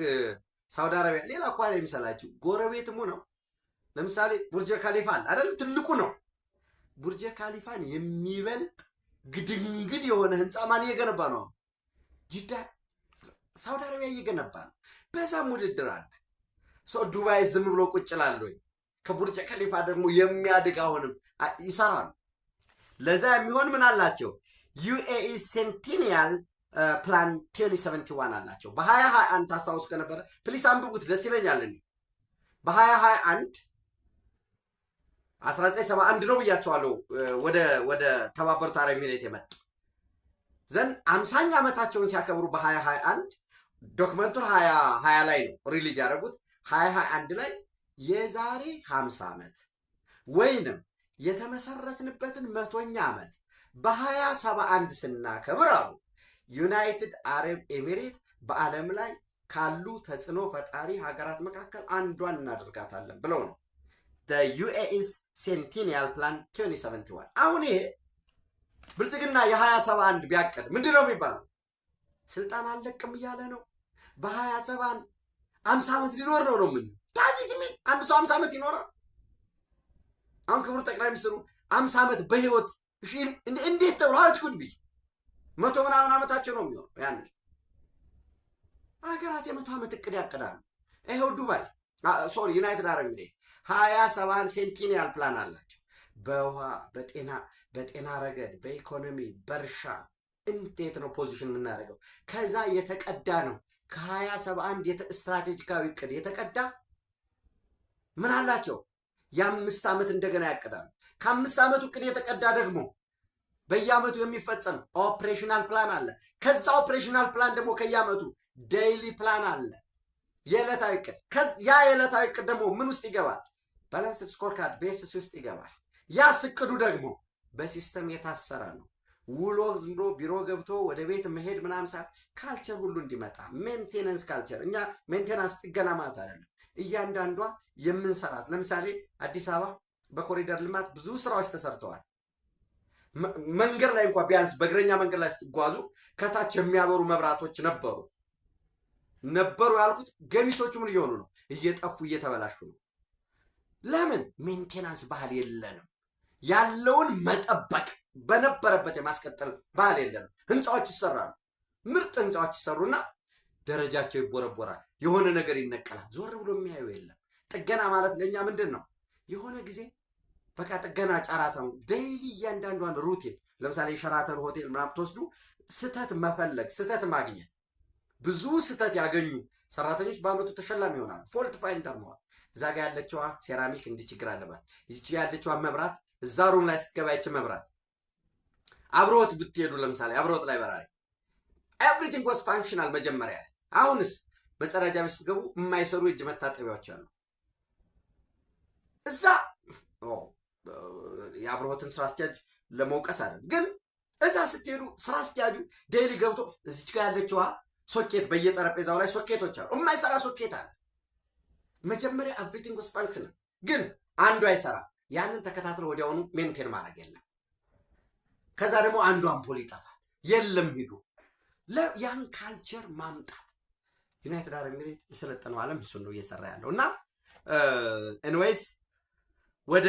ሳውዲ አረቢያ ሌላ እኮ የሚሰላችሁ ጎረቤትሙ ነው። ለምሳሌ ቡርጀ ካሊፋ አይደል? ትልቁ ነው። ቡርጀ ካሊፋን የሚበልጥ ግድንግድ የሆነ ህንፃ ማን እየገነባ ነው? ጅዳ ሳውዲ አረቢያ እየገነባ ነው። በዛም ውድድር አለ። ዱባይ ዝም ብሎ ቁጭ ይላል ወይ? ከቡርጀ ካሊፋ ደግሞ የሚያድግ አሁንም ይሰራሉ። ለዛ የሚሆን ምን አላቸው? ዩኤኢ ሴንቲኒያል ፕላን 2071 አላቸው። በ2021 ታስታውሱ ከነበረ ፕሊስ አንብቡት፣ ደስ ይለኛል። እኔ በ2021 1971 ነው ብያቸዋለሁ ወደ ተባበሩት አረብ ኤሚሬት የመጡ ዘን 50ኛ ዓመታቸውን ሲያከብሩ በ2021 ዶክመንቱን 2020 ላይ ነው ሪሊዝ ያደረጉት። 2021 ላይ የዛሬ 50 ዓመት ወይንም የተመሰረትንበትን 100ኛ ዓመት በ2071 ስናከብር አሉ ዩናይትድ አረብ ኤሚሬት በዓለም ላይ ካሉ ተጽዕኖ ፈጣሪ ሀገራት መካከል አንዷን እናደርጋታለን ብለው ነው the UAE's Centennial Plan 2071። አሁን ይሄ ብልጽግና የ2071 ቢያቀድ ምንድነው የሚባለው? ስልጣን አልለቅም እያለ ነው። በ2071 50 ዓመት ሊኖር ነው ምን ታዚት ምን አንድ ሰው 50 ዓመት ይኖራል? አሁን ክቡር ጠቅላይ ሚኒስትሩ 50 ዓመት በህይወት እሺ እንዴት ተብሎ አትኩድ ቢ 100 ምናምን ዓመታቸው ነው የሚሆነው። ያን ሀገራት የ100 ዓመት እቅድ ያቀዳሉ። ይሄው ዱባይ ሶሪ ዩናይትድ አረብ ኤሚሬት 2070 ሴንቲኒያል ፕላን አላቸው። በውሃ በጤና ረገድ በኢኮኖሚ በእርሻ እንዴት ነው ፖዚሽን የምናደርገው? ከዛ የተቀዳ ነው ከ2071 ስትራቴጂካዊ እቅድ የተቀዳ ምን አላቸው? የ5 ዓመት እንደገና ያቅዳሉ። ከ5 ዓመቱ እቅድ የተቀዳ ደግሞ በየዓመቱ የሚፈጸም ኦፕሬሽናል ፕላን አለ። ከዛ ኦፕሬሽናል ፕላን ደግሞ ከየዓመቱ ዴይሊ ፕላን አለ፣ የዕለታዊ እቅድ። ያ የዕለታዊ እቅድ ደግሞ ምን ውስጥ ይገባል? ባላንስ ስኮርካርድ ቤስስ ውስጥ ይገባል። ያ እቅዱ ደግሞ በሲስተም የታሰረ ነው። ውሎ ዝም ብሎ ቢሮ ገብቶ ወደ ቤት መሄድ ምናምን ሰዓት ካልቸር ሁሉ እንዲመጣ ሜንቴናንስ ካልቸር። እኛ ሜንቴናንስ ጥገና ማለት አይደለም፣ እያንዳንዷ የምንሰራት ለምሳሌ አዲስ አበባ በኮሪደር ልማት ብዙ ስራዎች ተሰርተዋል። መንገድ ላይ እንኳን ቢያንስ በእግረኛ መንገድ ላይ ስትጓዙ ከታች የሚያበሩ መብራቶች ነበሩ ያልኩት ገሚሶቹ ምን እየሆኑ ነው? እየጠፉ እየተበላሹ ነው። ለምን? ሜንቴናንስ ባህል የለንም። ያለውን መጠበቅ በነበረበት የማስቀጠል ባህል የለንም። ህንፃዎች ይሰራሉ፣ ምርጥ ህንፃዎች ይሰሩና ደረጃቸው ይቦረቦራል፣ የሆነ ነገር ይነቀላል፣ ዞር ብሎ የሚያዩ የለም። ጥገና ማለት ለእኛ ምንድን ነው? የሆነ ጊዜ በቃ ጥገና ጨራታ ነው። ዴይሊ እያንዳንዷን ሩቲን ለምሳሌ የሸራተን ሆቴል ምናምን ትወስዱ፣ ስተት መፈለግ፣ ስተት ማግኘት። ብዙ ስተት ያገኙ ሰራተኞች በአመቱ ተሸላሚ ይሆናሉ። ፎልት ፋይንደር መሆን። እዛ ጋ ያለችዋ ሴራሚክ እንዲህ ችግር አለባት፣ ይቺ ያለችዋ መብራት እዛ ሩም ላይ ስትገባ ይቺ መብራት አብሮት ብትሄዱ ለምሳሌ አብሮት ላይ በራሪ ኤቭሪቲንግ ዋስ ፋንክሽናል መጀመሪያ ላይ። አሁንስ መጸዳጃ ቤት ስትገቡ የማይሰሩ የእጅ መታጠቢያዎች አሉ። እዛ የአብሮትን ስራ አስኪያጅ ለመውቀስ አይደል፣ ግን እዛ ስትሄዱ ስራ አስኪያጁ ዴይሊ ገብቶ እዚች ጋር ያለችዋ ሶኬት በየጠረጴዛው ላይ ሶኬቶች አሉ። የማይሰራ ሶኬት አለ። መጀመሪያ ኤቭሪቲንግ ዋስ ፋንክሽናል፣ ግን አንዱ አይሰራ። ያንን ተከታትሎ ወዲያውኑ ሜንቴን ማድረግ የለም። ከዛ ደግሞ አንዱ አምፖል ይጠፋል፣ የለም ሂዱ። ያን ካልቸር ማምጣት ዩናይትድ አረብ ኤሚሬት የሰለጠነው ዓለም እሱን ነው እየሰራ ያለው። እና ኤንዌይስ ወደ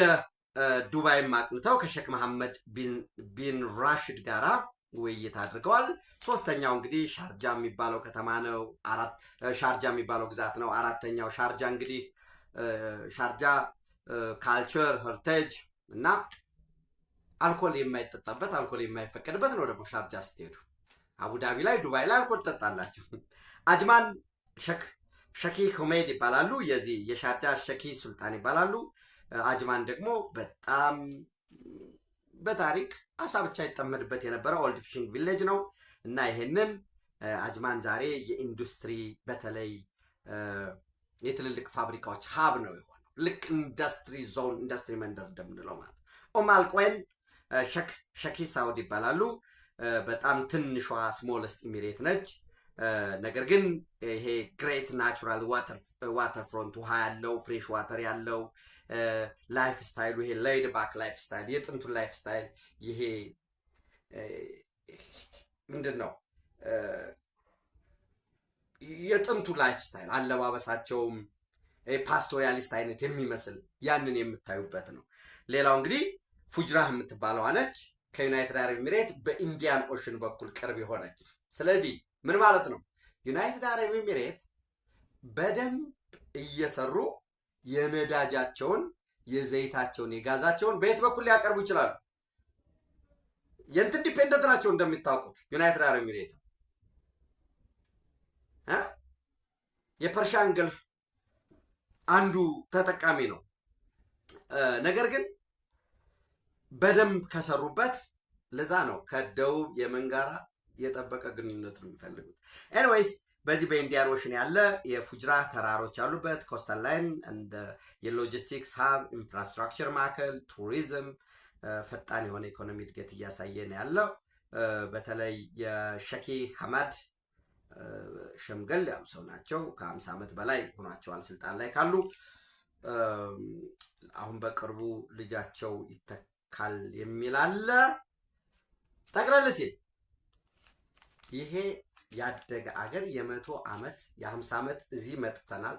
ዱባይም አቅንተው ከሼክ መሐመድ ቢን ራሽድ ጋራ ውይይት አድርገዋል። ሶስተኛው እንግዲህ ሻርጃ የሚባለው ከተማ ነው። ሻርጃ የሚባለው ግዛት ነው። አራተኛው ሻርጃ እንግዲህ ሻርጃ ካልቸር ሄሪቴጅ እና አልኮል የማይጠጣበት አልኮል የማይፈቀድበት ነው። ደግሞ ሻርጃ ስትሄዱ አቡዳቢ ላይ ዱባይ ላይ አልኮል ትጠጣላችሁ። አጅማን ሸኪ ሁሜድ ይባላሉ። የዚህ የሻርጃ ሸኪ ሱልጣን ይባላሉ። አጅማን ደግሞ በጣም በታሪክ አሳ ብቻ ይጠመድበት የነበረ ኦልድ ፊሽንግ ቪሌጅ ነው እና ይሄንን አጅማን ዛሬ የኢንዱስትሪ በተለይ የትልልቅ ፋብሪካዎች ሀብ ነው የሆነው። ልክ ኢንዱስትሪ ዞን ኢንዱስትሪ መንደር እንደምንለው ማለት። ኦማልቆን ሸኪ ሳውድ ይባላሉ። በጣም ትንሿ ስሞለስት ኢሚሬት ነች። ነገር ግን ይሄ ግሬት ናቹራል ዋተር ፍሮንት ውሃ ያለው ፍሬሽ ዋተር ያለው ላይፍ ስታይሉ ይሄ ሌይድ ባክ ላይፍ ስታይል የጥንቱን ላይፍ ስታይል ይሄ ምንድን ነው የጥንቱ ላይፍ ስታይል አለባበሳቸውም ፓስቶሪያሊስት አይነት የሚመስል ያንን የምታዩበት ነው። ሌላው እንግዲህ ፉጅራህ የምትባለው ነች ከዩናይትድ አረብ ኤሚሬት በኢንዲያን ኦሽን በኩል ቅርብ የሆነች። ስለዚህ ምን ማለት ነው? ዩናይትድ አረብ ኤሚሬት በደንብ እየሰሩ የነዳጃቸውን፣ የዘይታቸውን፣ የጋዛቸውን በየት በኩል ሊያቀርቡ ይችላሉ? የእንትን ዲፔንደንት ናቸው እንደሚታወቁት ዩናይትድ አረብ ኤሚሬት የፐርሺያን ገልፍ አንዱ ተጠቃሚ ነው። ነገር ግን በደንብ ከሰሩበት ለዛ ነው ከደቡብ የመን ጋራ የጠበቀ ግንኙነት ነው የሚፈልጉት። ኤኒዌይስ በዚህ በኢንዲያን ኦሽን ያለ የፉጅራ ተራሮች ያሉበት ኮስታል ላይን እንደ የሎጂስቲክስ ሀብ፣ ኢንፍራስትራክቸር ማዕከል፣ ቱሪዝም ፈጣን የሆነ ኢኮኖሚ እድገት እያሳየ ነው ያለው። በተለይ የሸኪ ሐማድ ሸምገል ያሉ ሰው ናቸው። ከ50 ዓመት በላይ ሆኗቸዋል ስልጣን ላይ ካሉ። አሁን በቅርቡ ልጃቸው ይተካል የሚል አለ። ጠቅለል ሲል ይሄ ያደገ አገር የ100 ዓመት የ50 ዓመት እዚህ መጥተናል።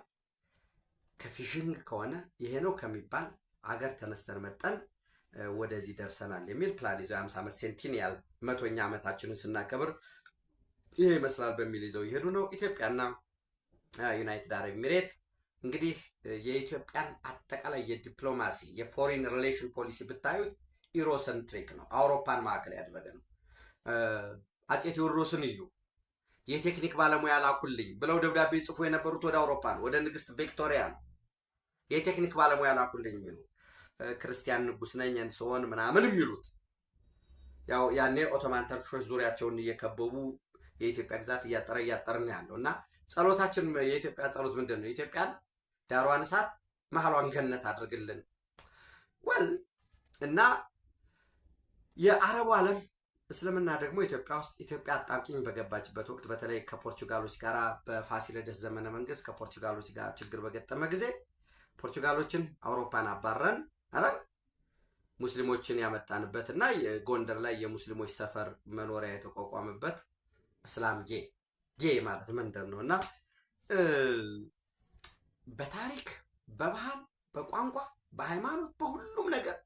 ከፊሽንግ ከሆነ ይሄ ነው ከሚባል አገር ተነስተን መጠን ወደዚህ ደርሰናል የሚል ፕላን ይዘው የ50 ዓመት ሴንቲኒያል 100ኛ ዓመታችንን ስናከብር ይሄ ይመስላል በሚል ይዘው ይሄዱ ነው። ኢትዮጵያና ዩናይትድ አረብ ኤሚሬት እንግዲህ የኢትዮጵያን አጠቃላይ የዲፕሎማሲ የፎሪን ሪሌሽን ፖሊሲ ብታዩት ኢሮሰንትሪክ ነው፣ አውሮፓን ማዕከል ያደረገ ነው። አፄ ቴዎድሮስን እዩ የቴክኒክ ባለሙያ ላኩልኝ ብለው ደብዳቤ ጽፎ የነበሩት ወደ አውሮፓ ነው፣ ወደ ንግስት ቪክቶሪያ ነው። የቴክኒክ ባለሙያ ላኩልኝ የሚሉ ክርስቲያን ንጉስ ነኝ እንስሆን ምናምን የሚሉት ያው ያኔ ኦቶማን ተርኮች ዙሪያቸውን እየከበቡ የኢትዮጵያ ግዛት እያጠርን ያለው እና ጸሎታችን የኢትዮጵያ ጸሎት ምንድን ነው? ኢትዮጵያን ዳሯን እሳት መሀሏን ገነት አድርግልን ወል እና የአረቡ ዓለም እስልምና ደግሞ ኢትዮጵያ ውስጥ ኢትዮጵያ አጣብቂኝ በገባችበት ወቅት በተለይ ከፖርቹጋሎች ጋር በፋሲለደስ ዘመነ መንግስት ከፖርቹጋሎች ጋር ችግር በገጠመ ጊዜ ፖርቹጋሎችን አውሮፓን አባረን አይደል ሙስሊሞችን ያመጣንበት እና የጎንደር ላይ የሙስሊሞች ሰፈር መኖሪያ የተቋቋመበት እስላም ጌ ማለት መንደር ነው እና በታሪክ በባህል በቋንቋ በሃይማኖት በሁሉም ነገር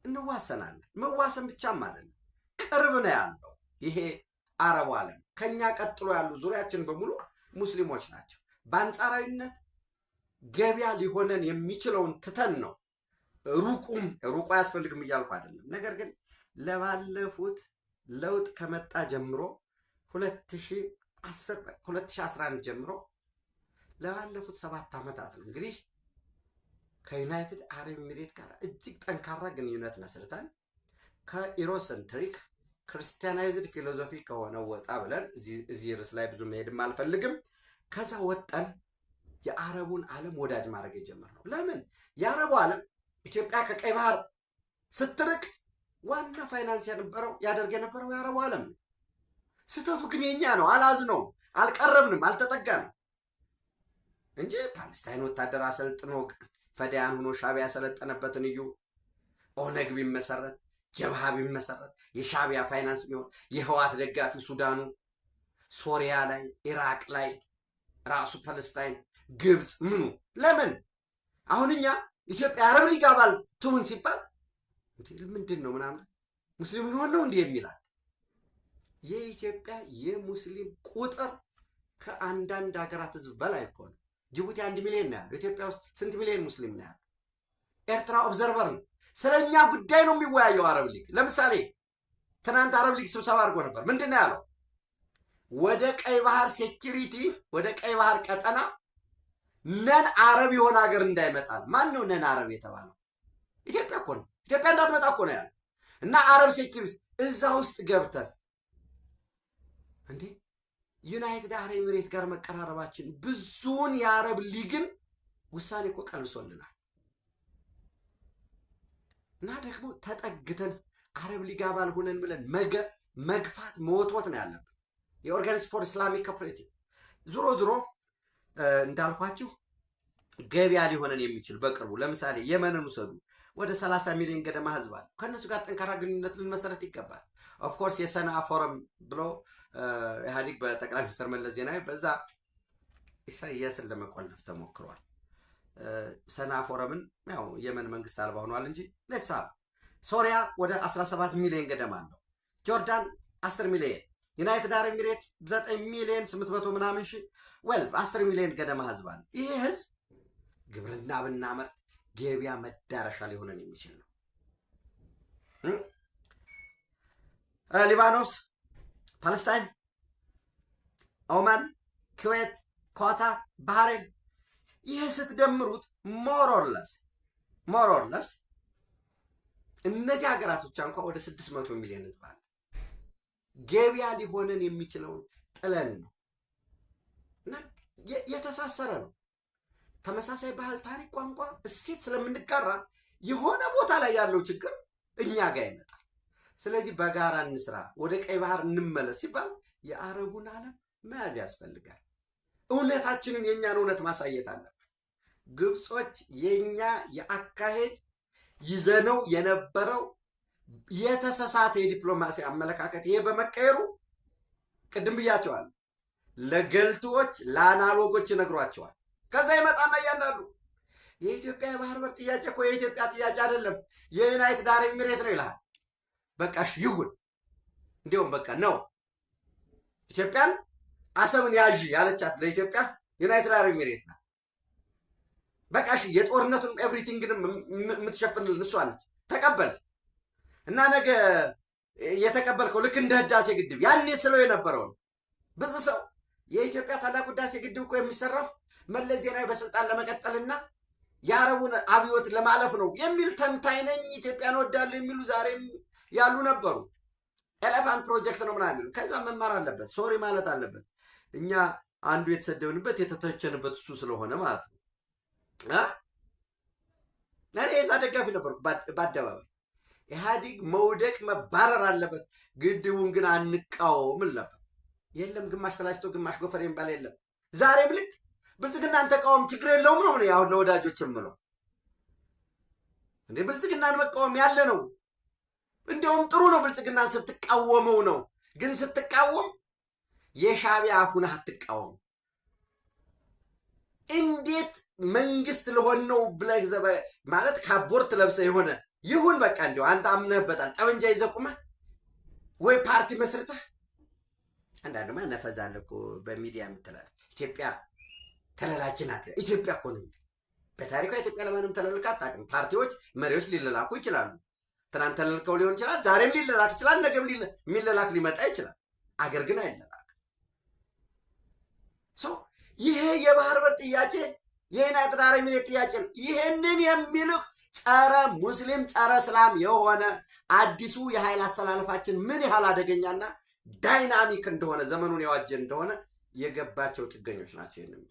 እንዋሰናለን። መዋሰን ብቻም ማለት ነው፣ ቅርብ ነው ያለው ይሄ አረቡ ዓለም። ከኛ ቀጥሎ ያሉ ዙሪያችን በሙሉ ሙስሊሞች ናቸው። በአንጻራዊነት ገበያ ሊሆነን የሚችለውን ትተን ነው ሩቁ አያስፈልግም እያልኩ አይደለም። ነገር ግን ለባለፉት ለውጥ ከመጣ ጀምሮ 2011 ጀምሮ ለባለፉት 7 ዓመታት ነው እንግዲህ ከዩናይትድ አረብ ኤሚሬት ጋር እጅግ ጠንካራ ግንኙነት መስርተን ከኢሮሰንትሪክ ክርስቲያናይዝድ ፊሎሶፊ ከሆነው ወጣ ብለን እዚህ ርዕስ ላይ ብዙ መሄድም አልፈልግም። ከዛ ወጠን የአረቡን ዓለም ወዳጅ ማድረግ የጀመርነው ለምን? የአረቡ ዓለም ኢትዮጵያ ከቀይ ባህር ስትርቅ ዋና ፋይናንስ ያደርግ የነበረው የአረቡ ዓለም ነው። ስህተቱ ግን የኛ ነው። አላዝነውም፣ አልቀረብንም፣ አልተጠጋንም እንጂ ፓለስታይን ወታደር አሰልጥኖ ፈዳያን ሆኖ ሻቢያ ያሰለጠነበትን እዩ። ኦነግ ቢመሰረት ጀብሃ ቢመሰረት የሻቢያ ፋይናንስ ቢሆን የህዋት ደጋፊ ሱዳኑ፣ ሶሪያ ላይ፣ ኢራቅ ላይ ራሱ ፓለስታይን፣ ግብፅ ምኑ ለምን አሁን እኛ ኢትዮጵያ አረብ ሊግ አባል ትሁን ሲባል ምንድን ነው ምናምን ሙስሊም ሊሆን ነው እንዲህ የሚላል። የኢትዮጵያ የሙስሊም ቁጥር ከአንዳንድ ሀገራት ህዝብ በላይ እኮ ነው። ጅቡቲ 1 ሚሊዮን ነው ያለው። ኢትዮጵያ ውስጥ ስንት ሚሊዮን ሙስሊም ነው ያለው? ኤርትራ ኦብዘርቨር ነው። ስለኛ ጉዳይ ነው የሚወያየው አረብ ሊግ። ለምሳሌ ትናንት አረብ ሊግ ስብሰባ አድርጎ ነበር። ምንድን ነው ያለው? ወደ ቀይ ባህር ሴኪሪቲ ወደ ቀይ ባህር ቀጠና ነን አረብ የሆነ ሀገር እንዳይመጣ ነው። ማን ነው ነን አረብ የተባለው? ኢትዮጵያ እኮ ነው። ኢትዮጵያ እንዳትመጣ እኮ ነው ያለው። እና አረብ ሴኪሪቲ እዛ ውስጥ ገብተን እንዴ ዩናይትድ አረብ ኤሚሬት ጋር መቀራረባችን ብዙውን የአረብ ሊግን ውሳኔ እኮ ቀልሶልናል። እና ደግሞ ተጠግተን አረብ ሊግ አባል ሆነን ብለን መግፋት መወትወት ነው ያለብን። የኦርጋኒዝ ፎር ኢስላሚክ ኮኦፐሬቲቭ ዞሮ እንዳልኳችሁ ገበያ ሊሆነን የሚችል በቅርቡ ለምሳሌ የመንን ውሰዱ። ወደ 30 ሚሊዮን ገደማ ህዝብ አለ። ከነሱ ጋር ጠንካራ ግንኙነት ልንመሰረት ይገባል። ኦፍኮርስ የሰንዓ ፎረም ብሎ ኢህአዴግ በጠቅላይ ሚኒስትር መለስ ዜናዊ በዛ ኢሳያስን ለመቆለፍ ተሞክሯል። ሰንዓ ፎረምን ያው የመን መንግስት አልባ ሆኗል እንጂ ለሳ ሶሪያ ወደ 17 ሚሊዮን ገደማ አለው። ጆርዳን 10 ሚሊዮን፣ ዩናይትድ አረብ ኤሚሬት 9 ሚሊዮን 800 ምናምን ሺህ 10 ሚሊዮን ገደማ ህዝብ አለ። ይሄ ህዝብ ግብርና ብናመርት ገበያ መዳረሻ ሊሆነን የሚችል ነው። ሊባኖስ፣ ፓለስታይን፣ ኦማን፣ ኩዌት፣ ኳታር፣ ባህሬን ይሄ ስትደምሩት ሞሮርለስ እነዚህ ሀገራት ብቻ እንኳን ወደ 600 ሚሊዮን ህዝብ አለ። ገበያ ሊሆንን የሚችለውን ጥለን ነው እና የተሳሰረ ነው። ተመሳሳይ ባህል፣ ታሪክ፣ ቋንቋ፣ እሴት ስለምንጋራ የሆነ ቦታ ላይ ያለው ችግር እኛ ጋር ይመጣል። ስለዚህ በጋራ እንስራ፣ ወደ ቀይ ባህር እንመለስ ሲባል የአረቡን ዓለም መያዝ ያስፈልጋል። እውነታችንን የእኛን እውነት ማሳየት አለብን። ግብጾች የኛ የአካሄድ ይዘነው የነበረው የተሳሳተ የዲፕሎማሲ አመለካከት ይሄ በመቀየሩ ቅድም ብያቸዋል፣ ለገልቶች ለአናሎጎች ይነግሯቸዋል። ከዛ ይመጣና እያንዳንዱ የኢትዮጵያ የባህር በር ጥያቄ እኮ የኢትዮጵያ ጥያቄ አይደለም የዩናይትድ አረብ ኤሚሬት ነው ይልሃል። በቃሽ ይሁን፣ እንዲሁም በቃ ነው። ኢትዮጵያን አሰብን ያዥ ያለቻት ለኢትዮጵያ ዩናይትድ አረብ ኤሚሬት ናት። በቃሽ የጦርነቱን ኤቭሪቲንግንም የምትሸፍንልን እሷ ነች። ተቀበል እና ነገ የተቀበልከው ልክ እንደ ህዳሴ ግድብ ያኔ ስለው የነበረው ነው። ብዙ ሰው የኢትዮጵያ ታላቁ ህዳሴ ግድብ እኮ የሚሰራው መለስ ዜናዊ በስልጣን ለመቀጠልና የአረቡን አብዮት ለማለፍ ነው የሚል ተንታኝ ነኝ ኢትዮጵያን ወዳለሁ የሚሉ ዛሬም ያሉ ነበሩ። ኤሌፋንት ፕሮጀክት ነው ምናምን የሚሉ ከዛ መማር አለበት፣ ሶሪ ማለት አለበት። እኛ አንዱ የተሰደብንበት የተተቸንበት እሱ ስለሆነ ማለት ነው። እኔ የዛ ደጋፊ ነበርኩ በአደባባይ። ኢህአዲግ መውደቅ መባረር አለበት፣ ግድቡን ግን አንቃወምል ነበር። የለም ግማሽ ተላጭቶ ግማሽ ጎፈር የሚባል የለም። ዛሬም ልክ ብልጽግናን ተቃወም ችግር የለውም ነው ምን አሁን ለወዳጆች የምለው። እንዴ ብልጽግናን መቃወም ያለ ነው፣ እንዲያውም ጥሩ ነው። ብልጽግናን ስትቃወመው ነው። ግን ስትቃወም የሻዕቢያ አፉን አትቃወም። እንዴት መንግስት ለሆን ነው ብለህ ማለት ካቦርት ለብሰ የሆነ ይሁን በቃ እንዲያው አንተ አምነህበታል። ጠመንጃ ይዘህ ቁመህ ወይ ፓርቲ መስርተህ አንዳንዱማ ነፈዛለህ እኮ በሚዲያ የምትላለህ ኢትዮጵያ ተለላኪ ናት። ኢትዮጵያ እኮ ነው በታሪኳ ኢትዮጵያ ለማንም ተለልካ አታውቅም። ፓርቲዎች መሪዎች ሊለላኩ ይችላሉ። ትናንት ተለልከው ሊሆን ይችላል፣ ዛሬም ሊለላክ ይችላል፣ ነገም የሚለላክ ሊመጣ ይችላል። አገር ግን አይለላክ። ይሄ የባህር በር ጥያቄ የዩናይትድ አረብ ኤሚሬት ጥያቄ ነው። ይሄንን የሚልህ ጸረ ሙስሊም ጸረ እስላም የሆነ አዲሱ የኃይል አሰላለፋችን ምን ያህል አደገኛና ዳይናሚክ እንደሆነ ዘመኑን የዋጀ እንደሆነ የገባቸው ጥገኞች ናቸው። ይሄንን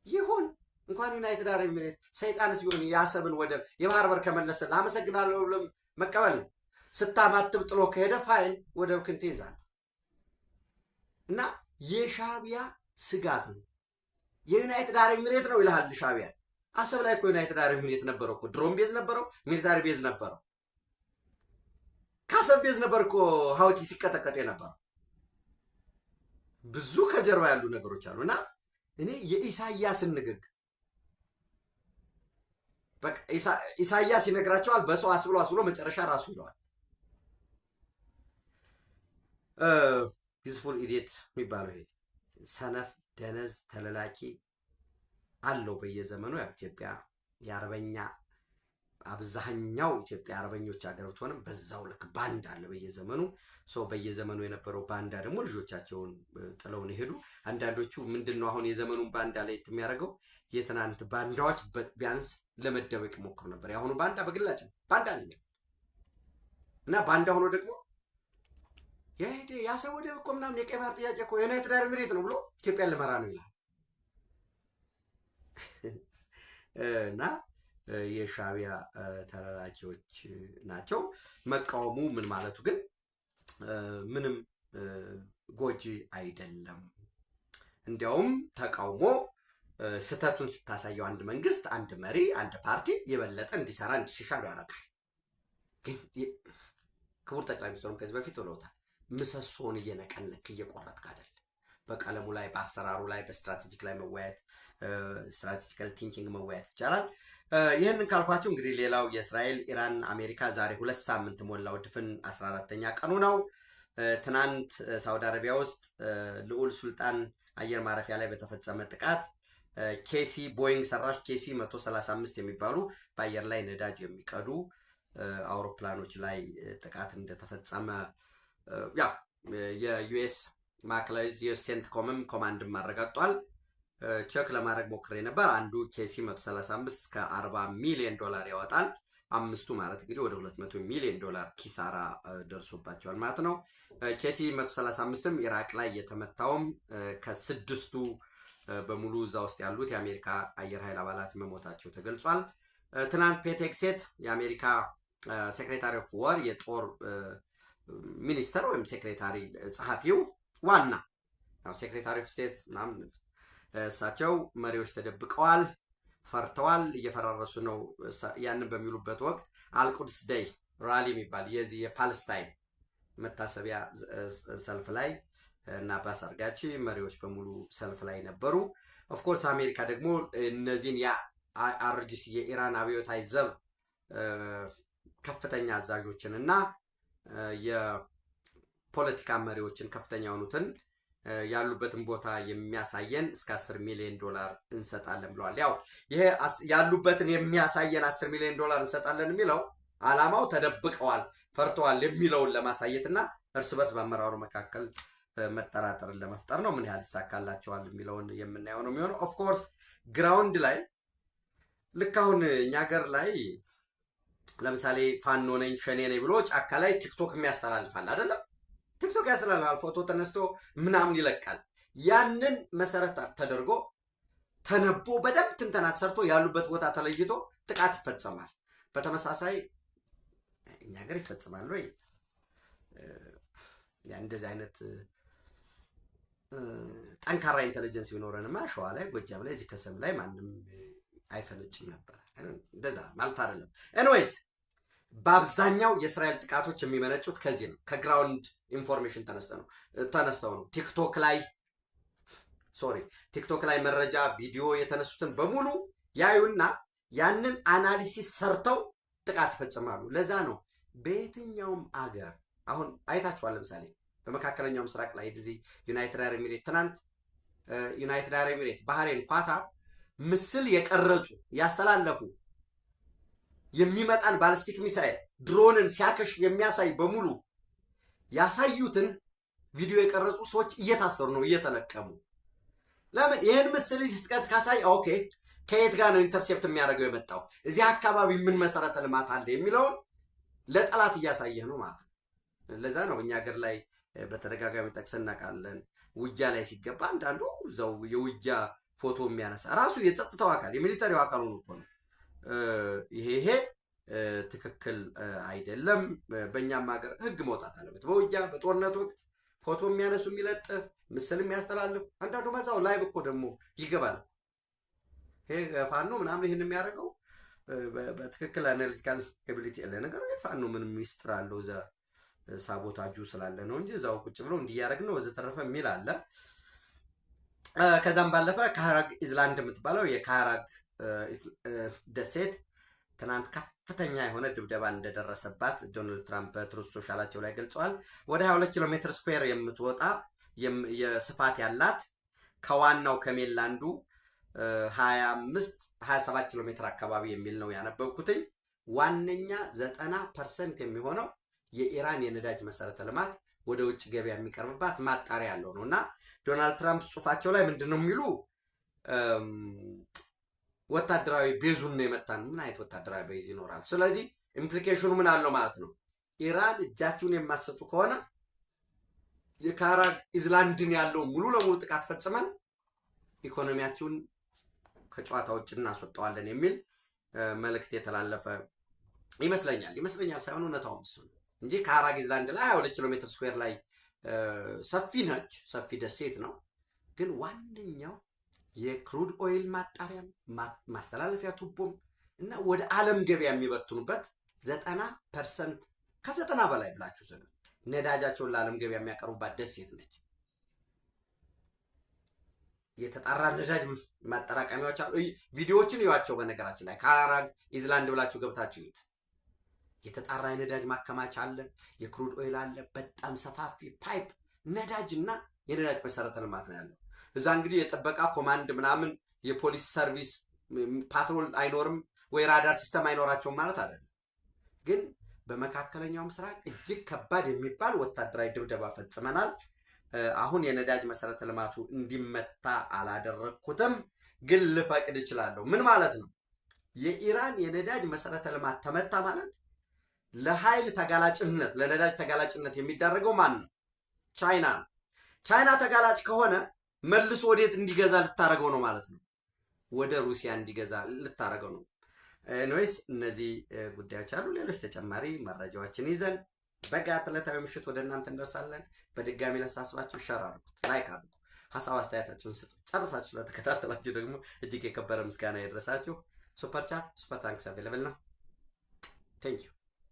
ይሁን እንኳን ዩናይትድ አረብ ኤሚሬት ሰይጣንስ ቢሆን የአሰብን ወደብ የባህር በር ከመለሰልህ አመሰግናለሁ ብሎ መቀበል ነው። ስታማትብ ጥሎ ከሄደ ፋይን ወደብ ክንት ይዛል እና የሻዕቢያ ስጋት ነው። የዩናይትድ አረብ ኤሚሬት ነው ይልሃል ሻዕቢያ። አሰብ ላይ እኮ ዩናይትድ አረብ ኤሚሬት ነበረው እኮ፣ ድሮን ቤዝ ነበረው፣ ሚሊታሪ ቤዝ ነበረው። ከአሰብ ቤዝ ነበር እኮ ሀውቲ ሲቀጠቀጥ የነበረው። ብዙ ከጀርባ ያሉ ነገሮች አሉ እና እኔ የኢሳያስን ንግግር በቃ ኢሳያስ ይነግራቸዋል። በሰው አስብሎ መጨረሻ ራሱ ይለዋል። ፒስፉል ኢዲየት የሚባለው ይሄ ሰነፍ ደነዝ ተለላኪ አለው በየዘመኑ። ያው ኢትዮጵያ የአርበኛ አብዛኛው ኢትዮጵያ አርበኞች ሀገር ብትሆንም በዛው ልክ ባንዳ አለ በየዘመኑ። በየዘመኑ የነበረው ባንዳ ደግሞ ልጆቻቸውን ጥለውን ይሄዱ። አንዳንዶቹ ምንድነው አሁን የዘመኑን ባንዳ ላይ የሚያደርገው የትናንት ባንዳዎች ቢያንስ ለመደበቅ ሞክሩ ነበር። የአሁኑ ባንዳ በግላጭ ባንዳ ነኝ እና ባንዳ ሆኖ ደግሞ የአሰብ ወደብ እኮ ምናምን የቀይ ባህር ጥያቄ እኮ የዩናይትድ አረብ ኤሚሬት ነው ብሎ ኢትዮጵያን ልመራ ነው ይላል እና የሻዕቢያ ተላላኪዎች ናቸው። መቃወሙ ምን ማለቱ ግን ምንም ጎጂ አይደለም። እንዲያውም ተቃውሞ ስህተቱን ስታሳየው አንድ መንግስት፣ አንድ መሪ፣ አንድ ፓርቲ የበለጠ እንዲሰራ እንዲሻሻል ያደርጋል። ግን ክቡር ጠቅላይ ሚኒስትሩም ከዚህ በፊት ብለውታል። ምሰሶውን እየነቀነቅ እየቆረጥክ አይደል። በቀለሙ ላይ፣ በአሰራሩ ላይ፣ በስትራቴጂክ ላይ መወያየት፣ ስትራቴጂካል ቲንኪንግ መወያየት ይቻላል። ይህንን ካልኳቸው እንግዲህ ሌላው የእስራኤል ኢራን አሜሪካ ዛሬ 2 ሳምንት ሞላው፣ ድፍን 14ኛ ቀኑ ነው። ትናንት ሳውዲ አረቢያ ውስጥ ልዑል ሱልጣን አየር ማረፊያ ላይ በተፈጸመ ጥቃት ኬሲ ቦይንግ ሰራሽ ኬሲ 135 የሚባሉ በአየር ላይ ነዳጅ የሚቀዱ አውሮፕላኖች ላይ ጥቃት እንደተፈጸመ የዩኤስ ማዕከላዊ የሴንትኮምም ኮማንድም አረጋግጧል። ቼክ ለማድረግ ሞክሬ ነበር። አንዱ ኬሲ 135 እስከ $40 ሚሊዮን ያወጣል። አምስቱ ማለት እንግዲህ ወደ 200 ሚሊዮን ዶላር ኪሳራ ደርሶባቸዋል ማለት ነው። ኬሲ 135ም ኢራቅ ላይ የተመታውም ከስድስቱ በሙሉ እዛ ውስጥ ያሉት የአሜሪካ አየር ኃይል አባላት መሞታቸው ተገልጿል። ትናንት ፔቴክሴት የአሜሪካ ሴክሬታሪ ኦፍ ዋር የጦር ሚኒስተር ወይም ሴክሬታሪ ጸሐፊው ዋና ሴክሬታሪ ኦፍ ስቴት ምናምን እሳቸው መሪዎች ተደብቀዋል፣ ፈርተዋል፣ እየፈራረሱ ነው። ያንን በሚሉበት ወቅት አልቁድስ ደይ ራሊ የሚባል የዚህ የፓለስታይን መታሰቢያ ሰልፍ ላይ እና አባስ አርጋቺ መሪዎች በሙሉ ሰልፍ ላይ ነበሩ። ኦፍኮርስ አሜሪካ ደግሞ እነዚህን የአርጂሲ የኢራን አብዮታዊ ዘብ ከፍተኛ አዛዦችን እና የፖለቲካ መሪዎችን ከፍተኛ የሆኑትን ያሉበትን ቦታ የሚያሳየን እስከ 10 ሚሊዮን ዶላር እንሰጣለን ብለዋል። ያው ይሄ ያሉበትን የሚያሳየን 10 ሚሊዮን ዶላር እንሰጣለን የሚለው ዓላማው ተደብቀዋል፣ ፈርተዋል የሚለውን ለማሳየትና እርስ በርስ በአመራሩ መካከል መጠራጠርን ለመፍጠር ነው። ምን ያህል ይሳካላቸዋል የሚለውን የምናየው ነው የሚሆነው። ኦፍኮርስ ግራውንድ ላይ ልክ አሁን እኛ ሀገር ላይ ለምሳሌ ፋኖ ነኝ ሸኔ ነኝ ብሎ ጫካ ላይ ቲክቶክ የሚያስተላልፋል አይደለም? ቲክቶክ ያስተላልፋል፣ ፎቶ ተነስቶ ምናምን ይለቃል። ያንን መሰረት ተደርጎ ተነቦ በደንብ ትንተና ተሰርቶ ያሉበት ቦታ ተለይቶ ጥቃት ይፈጸማል። በተመሳሳይ እኛ ሀገር ይፈጸማል ወይ? እንደዚህ አይነት ጠንካራ ኢንቴሊጀንስ ቢኖረንማ ሸዋ ላይ ጎጃም ላይ እዚህ ከሰም ላይ ማንም አይፈነጭም ነበር። እንደዛ ማለት አይደለም። ኤኒዌይስ በአብዛኛው የእስራኤል ጥቃቶች የሚመነጩት ከዚህ ነው፣ ከግራውንድ ኢንፎርሜሽን ተነስተው ነው። ቲክቶክ ላይ መረጃ ቪዲዮ የተነሱትን በሙሉ ያዩና ያንን አናሊሲስ ሰርተው ጥቃት ይፈጽማሉ። ለዛ ነው በየትኛውም አገር አሁን አይታችኋል። ለምሳሌ በመካከለኛው ምስራቅ ላይ እዚህ ዩናይትድ አረብ ኤሚሬት ትናንት ዩናይትድ አረብ ኤሚሬት፣ ባህሬን፣ ኳታር ምስል የቀረጹ ያስተላለፉ የሚመጣን ባሊስቲክ ሚሳይል ድሮንን ሲያከሽ የሚያሳይ በሙሉ ያሳዩትን ቪዲዮ የቀረጹ ሰዎች እየታሰሩ ነው፣ እየተለቀሙ። ለምን? ይህን ምስል ስትቀርጽ ካሳይ ኦኬ ከየት ጋር ነው ኢንተርሴፕት የሚያደርገው የመጣው እዚህ አካባቢ ምን መሰረተ ልማት አለ የሚለውን ለጠላት እያሳየህ ነው ማለት ነው። ለዛ ነው እኛ ሀገር ላይ በተደጋጋሚ ጠቅሰን እናውቃለን። ውጊያ ላይ ሲገባ አንዳንዱ እዛው የውጊያ ፎቶ የሚያነሳ ራሱ የጸጥታው አካል የሚሊተሪው አካል ሆኖ እኮ ነው። ይሄ ትክክል አይደለም። በእኛም ሀገር ህግ መውጣት አለበት። በውጊያ በጦርነት ወቅት ፎቶ የሚያነሱ የሚለጥፍ ምስል የሚያስተላልፍ አንዳንዱ መዛው ላይቭ እኮ ደግሞ ይገባል። ይሄ ፋኖ ምናምን ይህን የሚያደርገው በትክክል አናሊቲካል ኤቢሊቲ ያለ ነገር ፋኖ ምንም ሚስጥር አለው እዛ ሳቦታጁ ስላለ ነው እንጂ እዛው ቁጭ ብሎ እንዲያደርግ ነው ወዘተረፈ የሚል አለ። ከዛም ባለፈ ካራግ ኢዝላንድ የምትባለው የካራግ ደሴት ትናንት ከፍተኛ የሆነ ድብደባ እንደደረሰባት ዶናልድ ትራምፕ በትሩዝ ሶሻላቸው ላይ ገልጸዋል። ወደ 22 ኪሎ ሜትር ስኩዌር የምትወጣ የስፋት ያላት ከዋናው ከሜንላንዱ 27 ኪሎ ሜትር አካባቢ የሚል ነው ያነበብኩትኝ። ዋነኛ 90% የሚሆነው የኢራን የነዳጅ መሰረተ ልማት ወደ ውጭ ገበያ የሚቀርብባት ማጣሪያ ያለው ነው እና ዶናልድ ትራምፕ ጽሁፋቸው ላይ ምንድን ነው የሚሉ ወታደራዊ ቤዙን ነው የመታን። ምን አይነት ወታደራዊ ቤዝ ይኖራል? ስለዚህ ኢምፕሊኬሽኑ ምን አለው ማለት ነው። ኢራን እጃችሁን የማሰጡ ከሆነ የካራግ ኢዝላንድን ያለው ሙሉ ለሙሉ ጥቃት ፈጽመን ኢኮኖሚያችሁን ከጨዋታ ውጭ እናስወጣዋለን የሚል መልእክት የተላለፈ ይመስለኛል ሳይሆን እውነታውም እሱ ነው እንጂ ካራግ ኢዝላንድ ላይ 22 ኪሎ ሜትር ስኩዌር ላይ ሰፊ ነች፣ ሰፊ ደሴት ነው። ግን ዋነኛው የክሩድ ኦይል ማጣሪያም ማስተላለፊያ ቱቦም እና ወደ ዓለም ገበያ የሚበትኑበት 90% ከ90 በላይ ብላችሁ ዘንድ ነዳጃቸውን ለዓለም ገበያ የሚያቀርቡባት ደሴት ነች። የተጣራ ነዳጅ ማጠራቀሚያዎች አሉ። ቪዲዮዎችን ይዋቸው። በነገራችን ላይ ካራግ ኢዝላንድ ብላችሁ ገብታችሁ ይዩት። የተጣራ የነዳጅ ማከማቻ አለ፣ የክሩድ ኦይል አለ። በጣም ሰፋፊ ፓይፕ ነዳጅ እና የነዳጅ መሰረተ ልማት ነው ያለው። እዛ እንግዲህ የጥበቃ ኮማንድ ምናምን የፖሊስ ሰርቪስ ፓትሮል አይኖርም ወይ ራዳር ሲስተም አይኖራቸውም ማለት አይደለም። ግን በመካከለኛው ምስራቅ እጅግ ከባድ የሚባል ወታደራዊ ድብደባ ፈጽመናል። አሁን የነዳጅ መሰረተ ልማቱ እንዲመታ አላደረግኩትም፣ ግን ልፈቅድ እችላለሁ። ምን ማለት ነው? የኢራን የነዳጅ መሰረተ ልማት ተመታ ማለት ለኃይል ተጋላጭነት ለነዳጅ ተጋላጭነት የሚዳረገው ማን ነው? ቻይና ነው። ቻይና ተጋላጭ ከሆነ መልሶ ወዴት እንዲገዛ ልታረገው ነው ማለት ነው? ወደ ሩሲያ እንዲገዛ ልታረገው ነው። ኖይስ እነዚህ ጉዳዮች አሉ። ሌሎች ተጨማሪ መረጃዎችን ይዘን በጋት ዕለታዊ ምሽት ወደ እናንተ እንደርሳለን። በድጋሚ ላሳስባችሁ ሸር አድርጉት፣ ላይክ አድርጉ፣ ሀሳብ አስተያየታችሁን ስጡ። ጨርሳችሁ ለተከታተላችሁ ደግሞ እጅግ የከበረ ምስጋና ይድረሳችሁ። ሱፐር ቻት ሱፐር ታንክስ አቬለብል ነው። ቴንክ ዩ